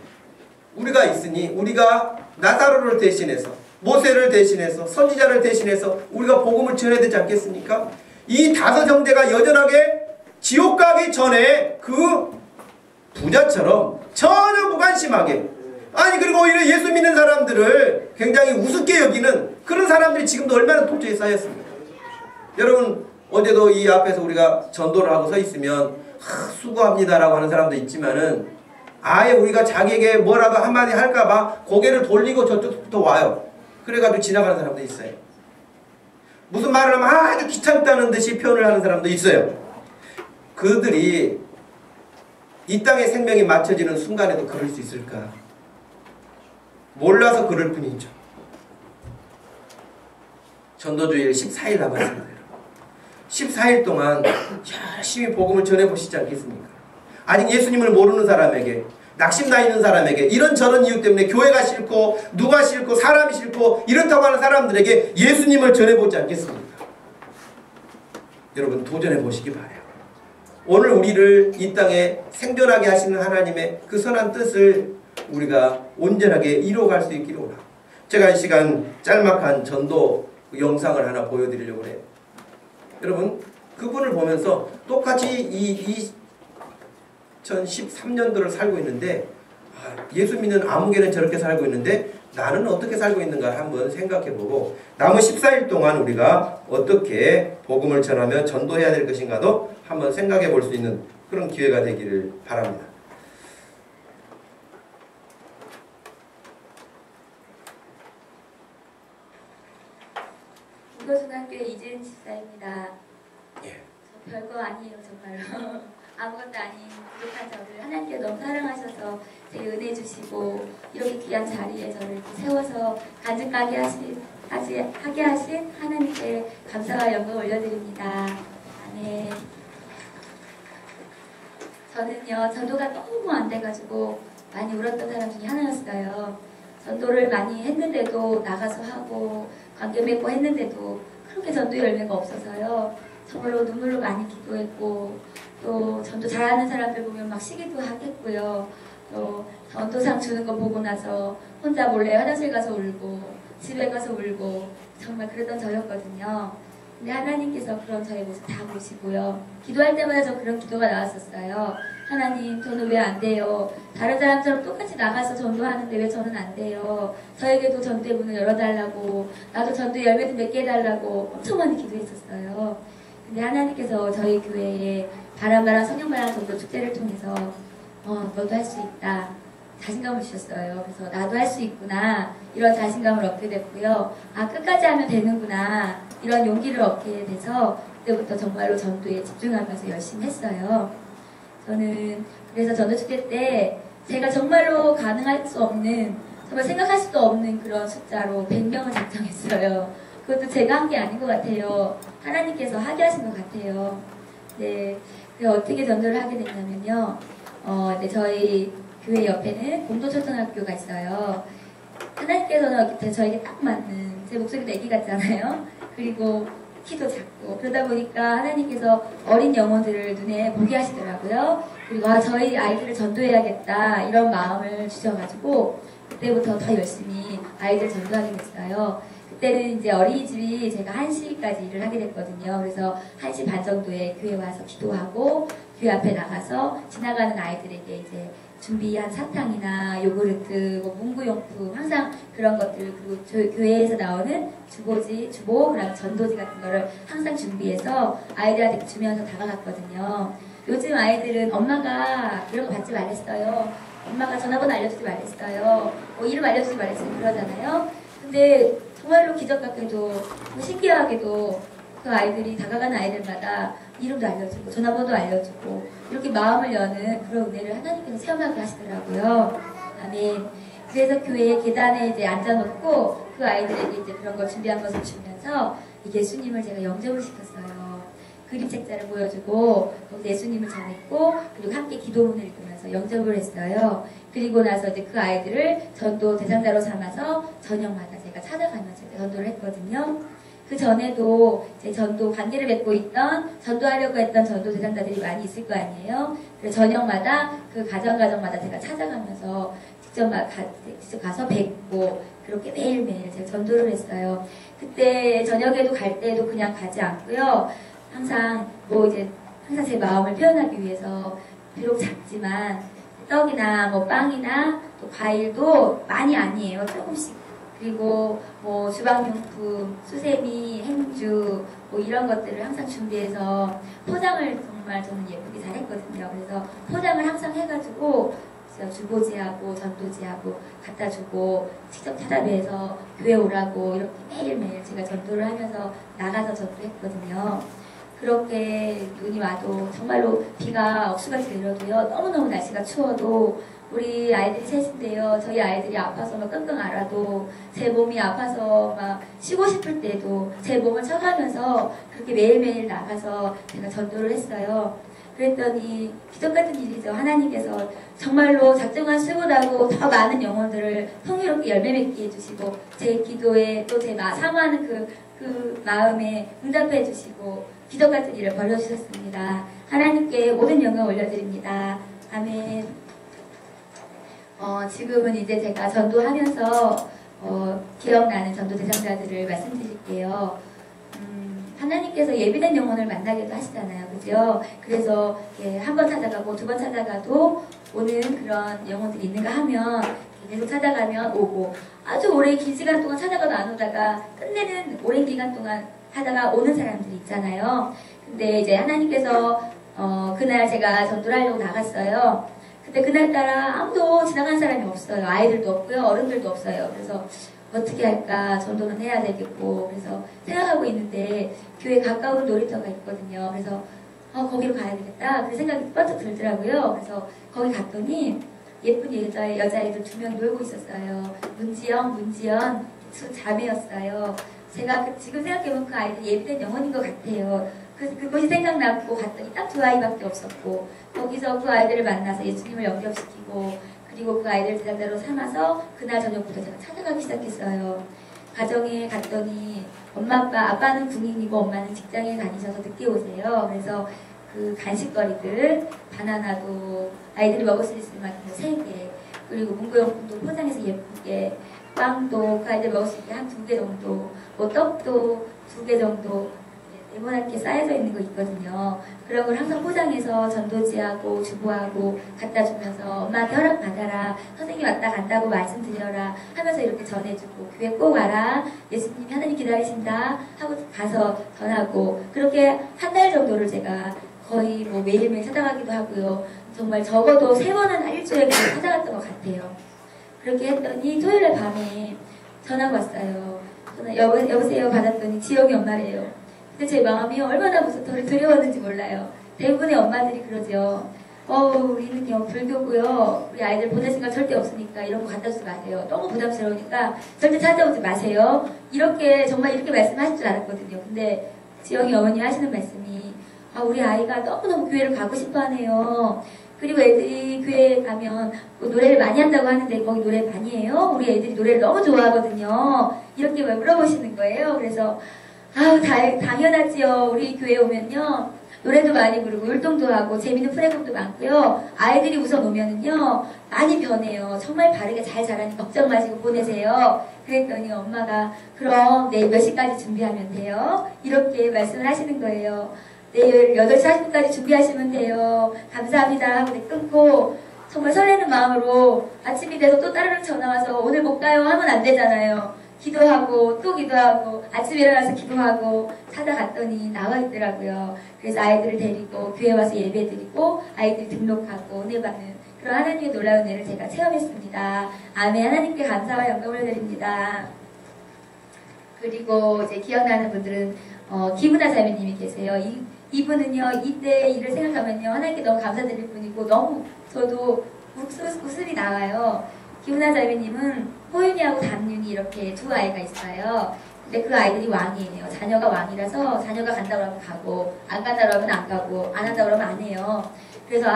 우리가 있으니 우리가 나사로를 대신해서, 모세를 대신해서, 선지자를 대신해서 우리가 복음을 전해야 되지 않겠습니까? 이 5 형제가 여전하게 지옥 가기 전에 그 부자처럼 전혀 무관심하게, 아니 그리고 오히려 예수 믿는 사람들을 굉장히 우습게 여기는 그런 사람들이 지금도 얼마나 도처에 쌓였습니까? 여러분, 어제도 이 앞에서 우리가 전도를 하고 서 있으면 수고합니다라고 하는 사람도 있지만은 아예 우리가 자기에게 뭐라도 한마디 할까봐 고개를 돌리고 저쪽부터 와요. 그래가지고 지나가는 사람도 있어요. 무슨 말을 하면 아주 귀찮다는 듯이 표현을 하는 사람도 있어요. 그들이 이 땅의 생명이 맞춰지는 순간에도 그럴 수 있을까? 몰라서 그럴 뿐이죠. 전도주일 14일 남았습니다. 14일 동안 열심히 복음을 전해보시지 않겠습니까? 아직 예수님을 모르는 사람에게, 낙심나 있는 사람에게, 이런저런 이유 때문에 교회가 싫고 누가 싫고 사람이 싫고 이렇다고 하는 사람들에게 예수님을 전해보지 않겠습니까? 여러분, 도전해보시기 바라요. 오늘 우리를 이 땅에 생존하게 하시는 하나님의 그 선한 뜻을 우리가 온전하게 이루어갈 수 있기를 원합니다. 제가 이 시간 짤막한 전도 영상을 하나 보여드리려고 해요. 여러분, 그분을 보면서 똑같이 2013년도를 살고 있는데, 예수 믿는 아무개는 저렇게 살고 있는데 나는 어떻게 살고 있는가 한번 생각해보고 남은 14일 동안 우리가 어떻게 복음을 전하며 전도해야 될 것인가도 한번 생각해 볼 수 있는 그런 기회가 되기를 바랍니다. 우거중학교의 이재은 집사입니다. 예. 저 별거 아니에요, 정말로. 아무것도 아닌 부족한 저를 하나님께 너무 사랑하셔서 제게 은혜 주시고 이렇게 귀한 자리에 저를 이렇게 세워서 간증하게 하신 하나님께 감사와 영광 올려드립니다. 아멘. 저는요, 전도가 너무 안 돼가지고 많이 울었던 사람 중에 하나였어요. 전도를 많이 했는데도 나가서 하고 관계 맺고 했는데도 그렇게 전도 열매가 없어서요. 정말로 눈물로 많이 기도했고 또 전도 잘하는 사람들 보면 막 시기도 하겠고요. 또 전도상 주는 거 보고 나서 혼자 몰래 화장실 가서 울고 집에 가서 울고 정말 그러던 저였거든요. 근데 하나님께서 그런 저의 모습 다 보시고요. 기도할 때마다 저 그런 기도가 나왔었어요. 하나님, 저는 왜 안 돼요? 다른 사람처럼 똑같이 나가서 전도하는데 왜 저는 안 돼요? 저에게도 전도의 문을 열어달라고, 나도 전도의 열매 좀 맺게 해달라고 엄청 많이 기도했었어요. 근데 하나님께서 저희 교회에 바람바람 성령바람 전도 축제를 통해서 너도 할 수 있다, 자신감을 주셨어요. 그래서 나도 할 수 있구나, 이런 자신감을 얻게 됐고요. 아, 끝까지 하면 되는구나, 이런 용기를 얻게 돼서 그때부터 정말로 전도에 집중하면서 열심히 했어요. 저는 그래서 전도축제 때 제가 정말로 가능할 수 없는, 정말 생각할 수도 없는 그런 숫자로 100명을 작정했어요. 그것도 제가 한 게 아닌 것 같아요. 하나님께서 하게 하신 것 같아요. 네, 그래서 어떻게 전도를 하게 됐냐면요. 네, 저희 교회 옆에는 공동초등학교가 있어요. 하나님께서는 저에게 딱 맞는, 제 목소리도 애기 같잖아요. 그리고 키도 작고, 그러다 보니까 하나님께서 어린 영혼들을 눈에 보게 하시더라고요. 그리고 저희 아이들을 전도해야겠다, 이런 마음을 주셔가지고 그때부터 더 열심히 아이들 전도하게 됐어요. 그때는 이제 어린이집이 제가 1시까지 일을 하게 됐거든요. 그래서 1시 반 정도에 교회 와서 기도하고 교회 앞에 나가서 지나가는 아이들에게 이제 준비한 사탕이나 요구르트, 뭐 문구용품 항상 그런 것들, 그리고 저희 교회에서 나오는 주보, 그다음 전도지 같은 거를 항상 준비해서 아이들한테 주면서 다가갔거든요. 요즘 아이들은 엄마가 이런 거 받지 말랬어요. 엄마가 전화번호 알려주지 말랬어요. 뭐 이름 알려주지 말랬어요. 그러잖아요. 근데 정말로 기적같게도 뭐 신기하게도 그 아이들이 다가가는 아이들마다 이름도 알려주고 전화번호도 알려주고 이렇게 마음을 여는 그런 은혜를 하나님께서 체험하게 하시더라고요. 아멘. 그래서 교회 계단에 이제 앉아놓고 그 아이들에게 이제 그런 걸 준비한 것을 주면서 예수님을 제가 영접을 시켰어요. 그림책자를 보여주고 거기서 예수님을 전했고 그리고 함께 기도문을 읽으면서 영접을 했어요. 그리고 나서 이제 그 아이들을 전도 대상자로 삼아서 저녁마다 제가 찾아가면서 전도를 했거든요. 그 전에도 이제 전도 관계를 맺고 있던 전도하려고 했던 전도 대상자들이 많이 있을 거 아니에요. 그래서 저녁마다 그 가정마다 제가 찾아가면서 직접 가서 뵙고 그렇게 매일매일 제가 전도를 했어요. 그때 저녁에도 갈 때도 그냥 가지 않고요. 항상 항상 제 마음을 표현하기 위해서 비록 작지만 떡이나 뭐 빵이나 또 과일도 많이 아니에요. 조금씩. 그리고 뭐 주방용품, 수세미, 행주 뭐 이런 것들을 항상 준비해서 포장을 정말 저는 예쁘게 잘 했거든요. 그래서 포장을 항상 해가지고 주보지하고 전도지하고 갖다 주고 직접 찾아뵈서 교회 오라고 이렇게 매일매일 제가 전도를 하면서 나가서 전도했거든요. 그렇게 눈이 와도 정말로 비가 억수같이 내려도요. 너무너무 날씨가 추워도 우리 아이들이 셋인데요. 저희 아이들이 아파서 막 끙끙 앓아도 제 몸이 아파서 막 쉬고 싶을 때도 제 몸을 쳐가면서 그렇게 매일매일 나가서 제가 전도를 했어요. 그랬더니 기적 같은 일이죠. 하나님께서 정말로 작정한 수고하고 더 많은 영혼들을 통일롭게 열매 맺게 해주시고 제 기도에 또 제 사모하는 그 마음에 응답해 주시고 기적 같은 일을 벌여주셨습니다. 하나님께 모든 영광 올려드립니다. 아멘. 지금은 이제 제가 전도하면서 기억나는 전도 대상자들을 말씀드릴게요. 하나님께서 예비된 영혼을 만나기도 하시잖아요. 그죠? 그래서 한 번 찾아가고 두 번 찾아가도 오는 그런 영혼들이 있는가 하면 계속 찾아가면 오고 아주 오래 긴 시간 동안 찾아가도 안 오다가 끝내는 오랜 기간 동안 하다가 오는 사람들이 있잖아요. 근데 이제 하나님께서 그날 제가 전도를 하려고 나갔어요. 근데 그날따라 아무도 지나간 사람이 없어요. 아이들도 없고요. 어른들도 없어요. 그래서 어떻게 할까 전도는 해야 되겠고 그래서 생각하고 있는데 교회 가까운 놀이터가 있거든요. 그래서 거기로 가야 되겠다 그 생각이 번쩍 들더라고요. 그래서 거기 갔더니 예쁜 여자애들 2명 놀고 있었어요. 문지연 두 자매였어요. 제가 지금 생각해보면 그 아이들 예비된 영혼인 것 같아요. 그래서 그것이 생각났고 갔더니 딱 2 아이밖에 없었고 거기서 그 아이들을 만나서 예수님을 영접시키고 그리고 그 아이들 대상자로 삼아서 그날 저녁부터 제가 찾아가기 시작했어요. 가정에 갔더니 아빠는 군인이고 엄마는 직장에 다니셔서 늦게 오세요. 그래서 그 간식거리들 바나나도 아이들이 먹을 수 있을 만큼 3개 그리고 문구용품도 포장해서 예쁘게 빵도 그 아이들 먹을 수 있게 한 2개 정도 뭐 떡도 2개 정도 네모나게 쌓여져 있는 거 있거든요. 그런 걸 항상 포장해서 전도지하고 주부하고 갖다 주면서 엄마한테 허락 받아라. 선생님 왔다 간다고 말씀드려라. 하면서 이렇게 전해주고 교회 꼭 와라. 예수님 하나님 기다리신다. 하고 가서 전하고 그렇게 한 달 정도를 제가 거의 뭐 매일매일 찾아가기도 하고요. 정말 적어도 3번은 일주일에 찾아갔던 것 같아요. 그렇게 했더니 토요일 밤에 전화가 왔어요. 여보세요 받았더니 지영이 엄마래요. 근데 제 마음이 얼마나 무섭고 두려웠는지 몰라요. 대부분의 엄마들이 그러죠. 우리는요 불교고요. 우리 아이들 보낼 생각 절대 없으니까 이런 거 갖다 주지 마세요. 너무 부담스러우니까 절대 찾아오지 마세요. 정말 이렇게 말씀하실 줄 알았거든요. 근데 지영이 어머니 하시는 말씀이 우리 아이가 너무너무 교회를 가고 싶어 하네요. 그리고 애들이 교회에 가면 뭐 노래를 많이 한다고 하는데 거기 노래 많이 해요? 우리 애들이 노래를 너무 좋아하거든요. 이렇게 물어보시는 거예요. 그래서 당연하지요. 우리 교회 오면요 노래도 많이 부르고 율동도 하고 재밌는 프로그램도 많고요. 아이들이 우선 오면은요 많이 변해요. 정말 바르게 잘 자라니 걱정 마시고 보내세요. 그랬더니 엄마가 그럼 내일 몇 시까지 준비하면 돼요? 이렇게 말씀을 하시는 거예요. 내일 8시 40분까지 준비하시면 돼요. 감사합니다 하고 끊고 정말 설레는 마음으로 아침이 돼서 또 따르릉 전화 와서 오늘 못 가요 하면 안 되잖아요. 기도하고 또 기도하고 아침에 일어나서 기도하고 찾아갔더니 나와 있더라고요. 그래서 아이들을 데리고 교회 와서 예배드리고 아이들 등록하고 은혜 받는 그런 하나님의 놀라운 은혜를 제가 체험했습니다. 아멘. 하나님께 감사와 영광을 드립니다. 그리고 이제 기억나는 분들은 김은아 자매님이 계세요. 이분은요, 이때 일을 생각하면요, 하나님께 너무 감사드릴 분이고, 너무 저도 웃음이 나와요. 김은아 자매님은 호윤이하고 담윤이 이렇게 두 아이가 있어요. 근데 그 아이들이 왕이에요. 자녀가 왕이라서 자녀가 간다고 하면 가고, 안 간다고 하면 안 가고, 안 한다고 하면 안 해요. 그래서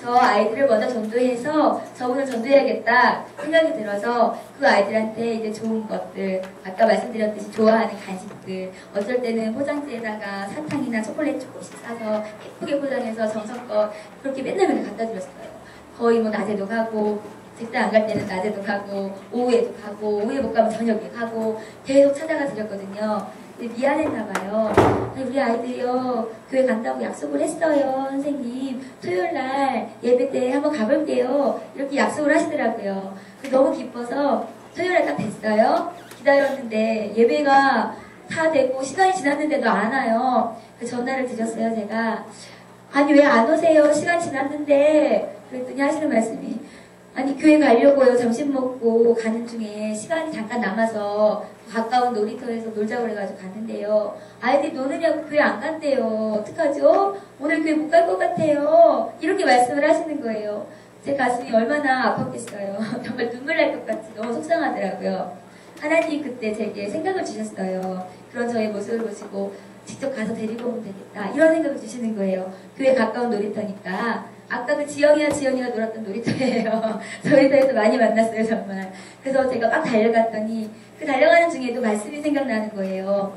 저 아이들을 먼저 전도해서 저분을 전도해야겠다 생각이 들어서 그 아이들한테 이제 좋은 것들, 아까 말씀드렸듯이 좋아하는 간식들, 어쩔 때는 포장지에다가 사탕이나 초콜릿 조금씩 싸서 예쁘게 포장해서 정성껏 그렇게 맨날 갖다 드렸어요. 거의 뭐 낮에도 가고 직장 안 갈 때는 낮에도 가고 오후에도 가고 오후에 못 가면 저녁에 가고 계속 찾아가 드렸거든요. 미안했나 봐요. 우리 아이들이요 교회 간다고 약속을 했어요. 선생님 토요일날 예배 때 한번 가볼게요. 이렇게 약속을 하시더라고요. 너무 기뻐서 토요일날 딱 됐어요. 기다렸는데 예배가 다 되고 시간이 지났는데도 안 와요. 전화를 드렸어요. 제가 아니 왜 안 오세요? 시간 지났는데. 그랬더니 하시는 말씀이 아니 교회 가려고요. 점심 먹고 가는 중에 시간이 잠깐 남아서 가까운 놀이터에서 놀자고 그래가지고 갔는데요. 아이들이 노느냐고 교회 안 간대요. 어떡하죠? 오늘 교회 못 갈 것 같아요. 이렇게 말씀을 하시는 거예요. 제 가슴이 얼마나 아팠겠어요. 정말 눈물 날 것 같이 너무 속상하더라고요. 하나님 그때 제게 생각을 주셨어요. 그런 저의 모습을 보시고 직접 가서 데리고 오면 되겠다. 이런 생각을 주시는 거예요. 교회 가까운 놀이터니까. 아까 그 지연이가 놀았던 놀이터예요. 놀이터에서 많이 만났어요, 정말. 그래서 제가 막 달려갔더니 그 달려가는 중에도 말씀이 생각나는 거예요.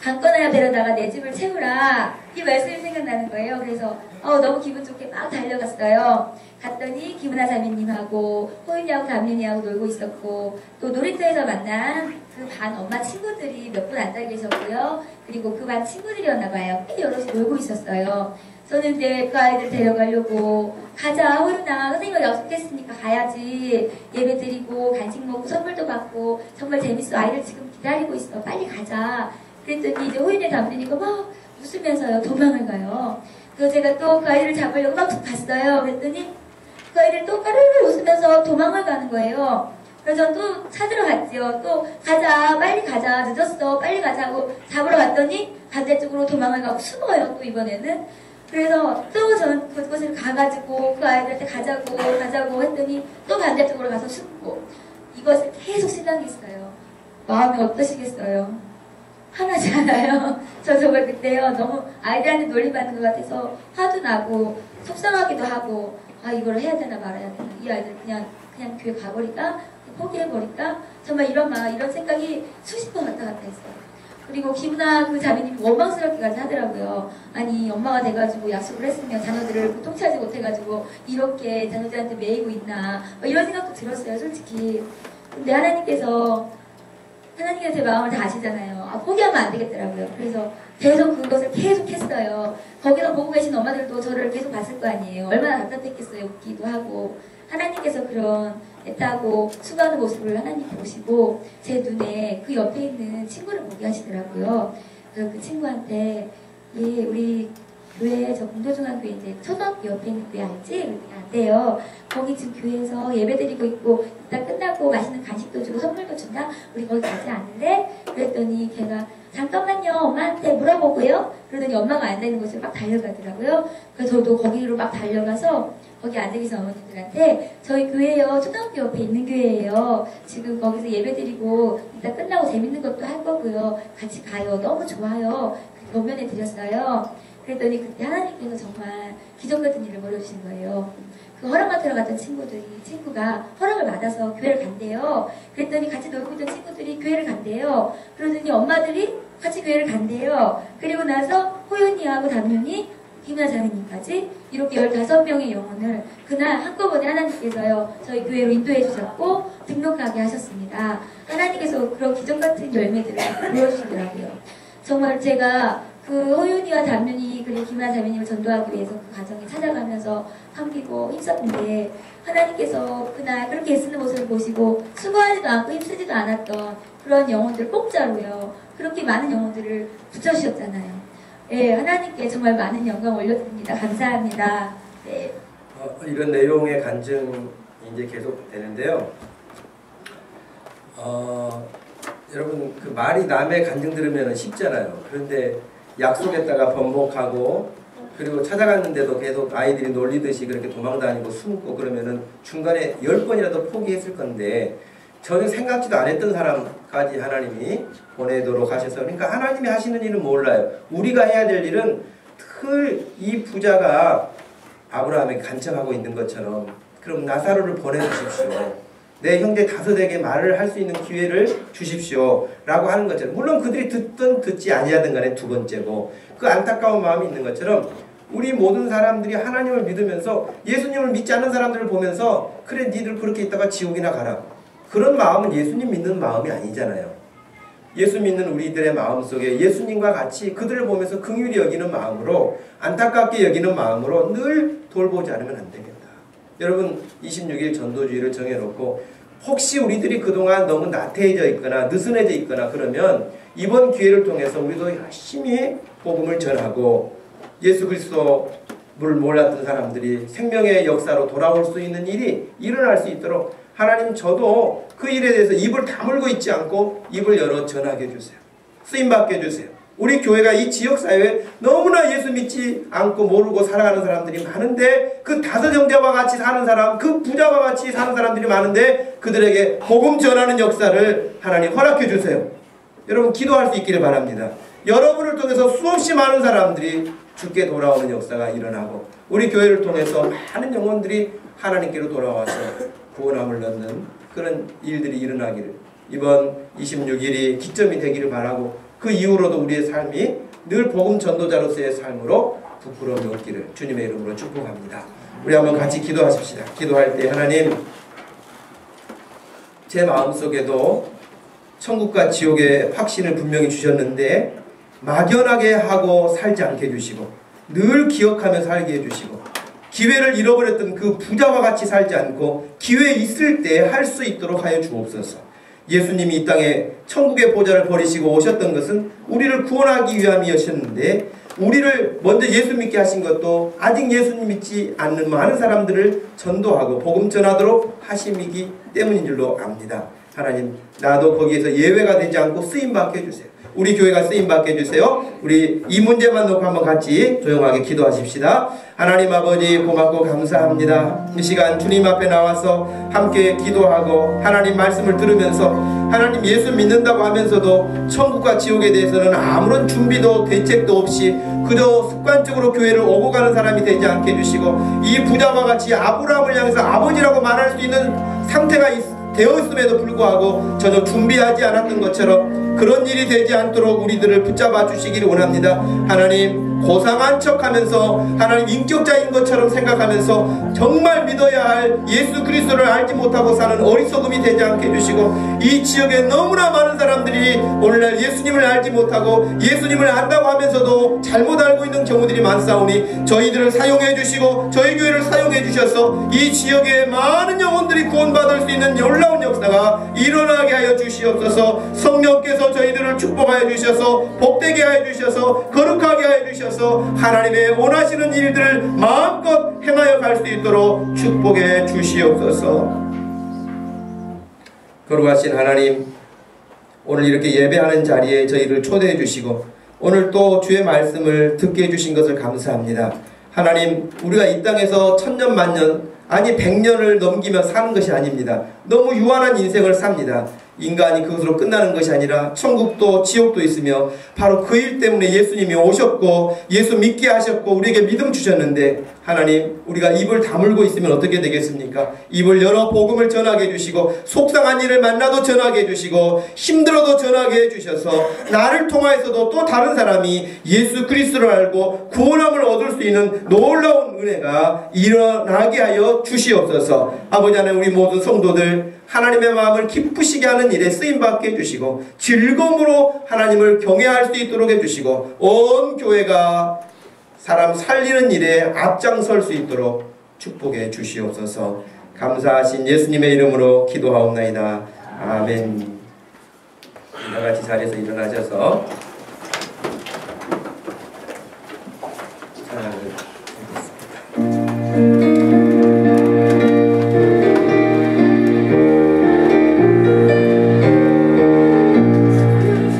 강건하여 데려다가 내 집을 채우라. 이 말씀이 생각나는 거예요. 그래서 너무 기분 좋게 막 달려갔어요. 갔더니 김은아 자매님하고 호윤이하고 담윤이하고 놀고 있었고 또 놀이터에서 만난 그 반 엄마 친구들이 몇 분 앉아 계셨고요. 그리고 그 반 친구들이었나 봐요. 꽤 여럿이 놀고 있었어요. 저는 이제 그 아이들 데려가려고 가자 호윤아 선생님과 약속했으니까 가야지 예배 드리고 간식 먹고 선물도 받고 정말 재밌어 아이들 지금 기다리고 있어 빨리 가자 그랬더니 이제 호윤이 담으니까 막 웃으면서요 도망을 가요. 그래서 제가 또 그 아이들을 잡으려고 막 갔어요. 그랬더니 그 아이들 또 까르르 웃으면서 도망을 가는 거예요. 그래서 또 찾으러 갔지요. 또 가자 빨리 가자 늦었어 빨리 가자고 잡으러 갔더니 반대쪽으로 도망을 가고 숨어요. 또 이번에는 그래서 또 전 그곳을 가가지고 그 아이들한테 가자고 했더니 또 반대쪽으로 가서 숨고 이것을 계속 실랑했어요. 마음이 어떠시겠어요? 화나지 않아요? 저 정말 그때요 너무 아이들한테 놀림받는 것 같아서 화도 나고 속상하기도 하고 이걸 해야 되나 말아야 되나 이 아이들 그냥 교회 가버릴까? 포기해버릴까? 정말 이런 생각이 수십 번 왔다 갔다 했어요. 그리고 김은아 그 자매님이 원망스럽게까지 하더라고요. 아니 엄마가 돼가지고 약속을 했으면 자녀들을 고통치하지 못해가지고 이렇게 자녀들한테 매이고 있나 이런 생각도 들었어요 솔직히. 근데 하나님께서 제 마음을 다 아시잖아요. 포기하면 안 되겠더라고요. 그래서 계속 그것을 계속 했어요. 거기서 보고 계신 엄마들도 저를 계속 봤을 거 아니에요. 얼마나 답답했겠어요. 웃기도 하고. 하나님께서 그런 애타고 수고하는 모습을 하나님 보시고 제 눈에 그 옆에 있는 친구를 보게 하시더라고요. 그래서 그 친구한테 우리 교회 저 공도중앙교회인데 초등학교 옆에 있는 교회 알지? 그랬더니 안 돼요. 거기 지금 교회에서 예배드리고 있고 이따 끝나고 맛있는 간식도 주고 선물도 준다? 우리 거기 가지 않을래? 그랬더니 걔가 잠깐만요 엄마한테 물어보고요. 그러더니 엄마가 앉아있는 곳을 막 달려가더라고요. 그래서 저도 거기로 막 달려가서 거기 앉아 계신 어머님들한테 저희 교회요 초등학교 옆에 있는 교회예요. 지금 거기서 예배드리고 이따 끝나고 재밌는 것도 할 거고요. 같이 가요. 너무 좋아요. 권면해 드렸어요. 그랬더니 그때 하나님께서 정말 기적 같은 일을 벌여주신 거예요. 그 허락 맡으러 갔던 친구가 허락을 받아서 교회를 간대요. 그랬더니 같이 놀고 있던 친구들이 교회를 간대요. 그러더니 엄마들이 같이 교회를 간대요. 그리고 나서 호윤이하고 담윤이 김은아 자매님까지 이렇게 15명의 영혼을 그날 한꺼번에 하나님께서요 저희 교회로 인도해 주셨고 등록하게 하셨습니다. 하나님께서 그런 기적 같은 열매들을 보여주시더라고요. 정말 제가 그 호윤이와 담윤이 저희들이 김한 자매님을 전도하기 위해서 그 가정에 찾아가면서 섬기고 힘썼는데 하나님께서 그날 그렇게 애쓰는 모습을 보시고 수고하지도 않고 힘쓰지도 않았던 그런 영혼들 공짜로요. 그렇게 많은 영혼들을 붙여주셨잖아요. 네, 하나님께 정말 많은 영광 올려드립니다. 감사합니다. 네. 이런 내용의 간증이 이제 계속 되는데요. 여러분 그 말이 남의 간증 들으면 쉽잖아요. 그런데 약속했다가 번복하고 그리고 찾아갔는데도 계속 아이들이 놀리듯이 그렇게 도망다니고 숨고 그러면은 중간에 10번이라도 포기했을 건데 전혀 생각지도 안 했던 사람까지 하나님이 보내도록 하셔서 그러니까 하나님이 하시는 일은 몰라요. 우리가 해야 될 일은 늘 이 부자가 아브라함에게 간청하고 있는 것처럼 그럼 나사로를 보내주십시오. 내 형제 5에게 말을 할 수 있는 기회를 주십시오 라고 하는 것처럼 물론 그들이 듣든 듣지 아니하든 간에 두 번째고 그 안타까운 마음이 있는 것처럼 우리 모든 사람들이 하나님을 믿으면서 예수님을 믿지 않는 사람들을 보면서 그래 니들 그렇게 있다가 지옥이나 가라 그런 마음은 예수님 믿는 마음이 아니잖아요. 예수 믿는 우리들의 마음속에 예수님과 같이 그들을 보면서 긍휼히 여기는 마음으로 안타깝게 여기는 마음으로 늘 돌보지 않으면 안 되겠다. 여러분 26일 전도주의를 정해놓고 혹시 우리들이 그동안 너무 나태해져 있거나 느슨해져 있거나 그러면 이번 기회를 통해서 우리도 열심히 복음을 전하고 예수 그리스도를 몰랐던 사람들이 생명의 역사로 돌아올 수 있는 일이 일어날 수 있도록 하나님 저도 그 일에 대해서 입을 다물고 있지 않고 입을 열어 전하게 해주세요. 쓰임받게 해주세요. 우리 교회가 이 지역사회에 너무나 예수 믿지 않고 모르고 살아가는 사람들이 많은데 그 5 형제와 같이 사는 사람 그 부자와 같이 사는 사람들이 많은데 그들에게 복음 전하는 역사를 하나님 허락해 주세요. 여러분 기도할 수 있기를 바랍니다. 여러분을 통해서 수없이 많은 사람들이 주께 돌아오는 역사가 일어나고 우리 교회를 통해서 많은 영혼들이 하나님께로 돌아와서 구원함을 얻는 그런 일들이 일어나기를 이번 26일이 기점이 되기를 바라고 그 이후로도 우리의 삶이 늘 복음 전도자로서의 삶으로 부끄러움이 없기를 주님의 이름으로 축복합니다. 우리 한번 같이 기도하십시다. 기도할 때 하나님 제 마음속에도 천국과 지옥의 확신을 분명히 주셨는데 막연하게 하고 살지 않게 해주시고 늘 기억하며 살게 해주시고 기회를 잃어버렸던 그 부자와 같이 살지 않고 기회 있을 때 할 수 있도록 하여 주옵소서. 예수님이 이 땅에 천국의 보좌를 버리시고 오셨던 것은 우리를 구원하기 위함이었는데 우리를 먼저 예수 믿게 하신 것도 아직 예수님 믿지 않는 많은 사람들을 전도하고 복음 전하도록 하심이기 때문인 줄로 압니다. 하나님 나도 거기에서 예외가 되지 않고 쓰임받게 해주세요. 우리 교회가 쓰임받게 해주세요. 우리 이 문제만 놓고 한번 같이 조용하게 기도하십시다. 하나님 아버지 고맙고 감사합니다. 이 시간 주님 앞에 나와서 함께 기도하고 하나님 말씀을 들으면서 하나님 예수 믿는다고 하면서도 천국과 지옥에 대해서는 아무런 준비도 대책도 없이 그저 습관적으로 교회를 오고 가는 사람이 되지 않게 해주시고 이 부자와 같이 아브라함을 향해서 아버지라고 말할 수 있는 상태가 되었음에도 불구하고 전혀 준비하지 않았던 것처럼 그런 일이 되지 않도록 우리들을 붙잡아 주시기를 원합니다. 하나님 고상한 척하면서 하나님 인격자인 것처럼 생각하면서 정말 믿어야 할 예수 그리스도를 알지 못하고 사는 어리석음이 되지 않게 해주시고 이 지역에 너무나 많은 사람들이 오늘날 예수님을 알지 못하고 예수님을 안다고 하면서도 잘못 알고 있는 경우들이 많사오니 저희들을 사용해 주시고 저희 교회를 사용해 주셔서 이 지역에 많은 영혼들이 구원받을 수 있는 놀라운 역사가 일어나게 하여 주시옵소서. 성령께서 저희들을 축복하여 주셔서 복되게 하여 주셔서 거룩하게 하여 주셔서 하나님의 원하시는 일들을 마음껏 행하여 갈 수 있도록 축복해 주시옵소서. 거룩하신 하나님 오늘 이렇게 예배하는 자리에 저희를 초대해 주시고 오늘 또 주의 말씀을 듣게 해주신 것을 감사합니다. 하나님 우리가 이 땅에서 천년 만년 아니 100년을 넘기며 사는 것이 아닙니다. 너무 유한한 인생을 삽니다. 인간이 그것으로 끝나는 것이 아니라 천국도 지옥도 있으며 바로 그 일 때문에 예수님이 오셨고 예수 믿게 하셨고 우리에게 믿음 주셨는데 하나님 우리가 입을 다물고 있으면 어떻게 되겠습니까? 입을 열어 복음을 전하게 해주시고 속상한 일을 만나도 전하게 해주시고 힘들어도 전하게 해주셔서 나를 통하여서도 또 다른 사람이 예수 그리스도를 알고 구원함을 얻을 수 있는 놀라운 은혜가 일어나게 하여 주시옵소서. 아버지 하나님 우리 모든 성도들 하나님의 마음을 기쁘시게 하는 일에 쓰임받게 해주시고 즐거움으로 하나님을 경외할 수 있도록 해주시고 온 교회가 사람 살리는 일에 앞장설 수 있도록 축복해 주시옵소서. 감사하신 예수님의 이름으로 기도하옵나이다. 아멘. 다같이 자리에서 일어나셔서 찬양을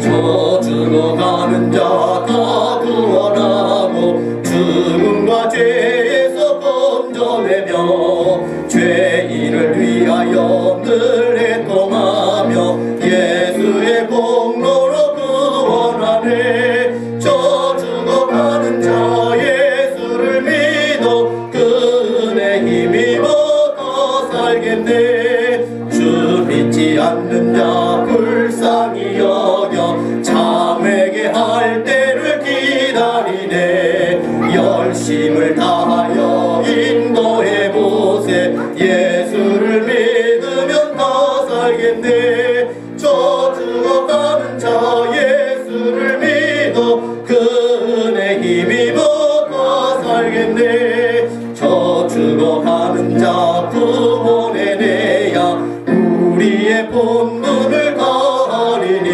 저주로 가는 자 다 구원하고 죽음과 죄에서 건져내며 죄인을 위하여 늘 애통하며 예수의 공로로 구원하네. 저주로 가는 자 예수를 믿어 그 은혜 힘입어 더 살겠네. 주 믿지 않는 자 불쌍히 여겨 자매게 할 때를 기다리네. 열심을 다하여 인도해보세. 예수를 믿으면 더 살겠네. 저주어 가는 자 예수를 믿어 그 은혜 힘입어 더 살겠네. 저주어 가는 자 구원해내야 우리의 본분을 다하리니.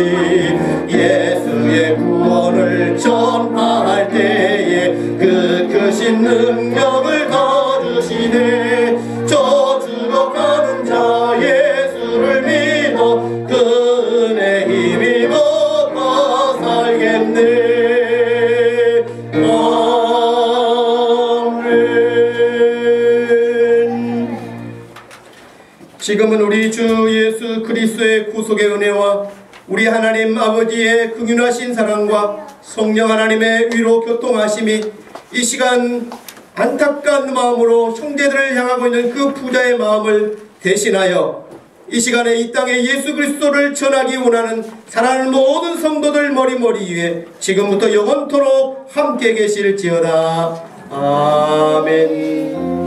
예수의 구원을 전파할 때에 그 크신 능력을 가주시네. 저주로 가는 자 예수를 믿어 그 은혜 힘입어 더 살겠네. 아멘. 지금은 우리 주 예수 그리스도의 구속의 은혜와 우리 하나님 아버지의 긍휼하신 사랑과 성령 하나님의 위로 교통하심이 이 시간 안타까운 마음으로 형제들을 향하고 있는 그 부자의 마음을 대신하여 이 시간에 이 땅에 예수 그리스도를 전하기 원하는 사랑하는 모든 성도들 머리머리 위에 지금부터 영원토록 함께 계실지어다. 아멘.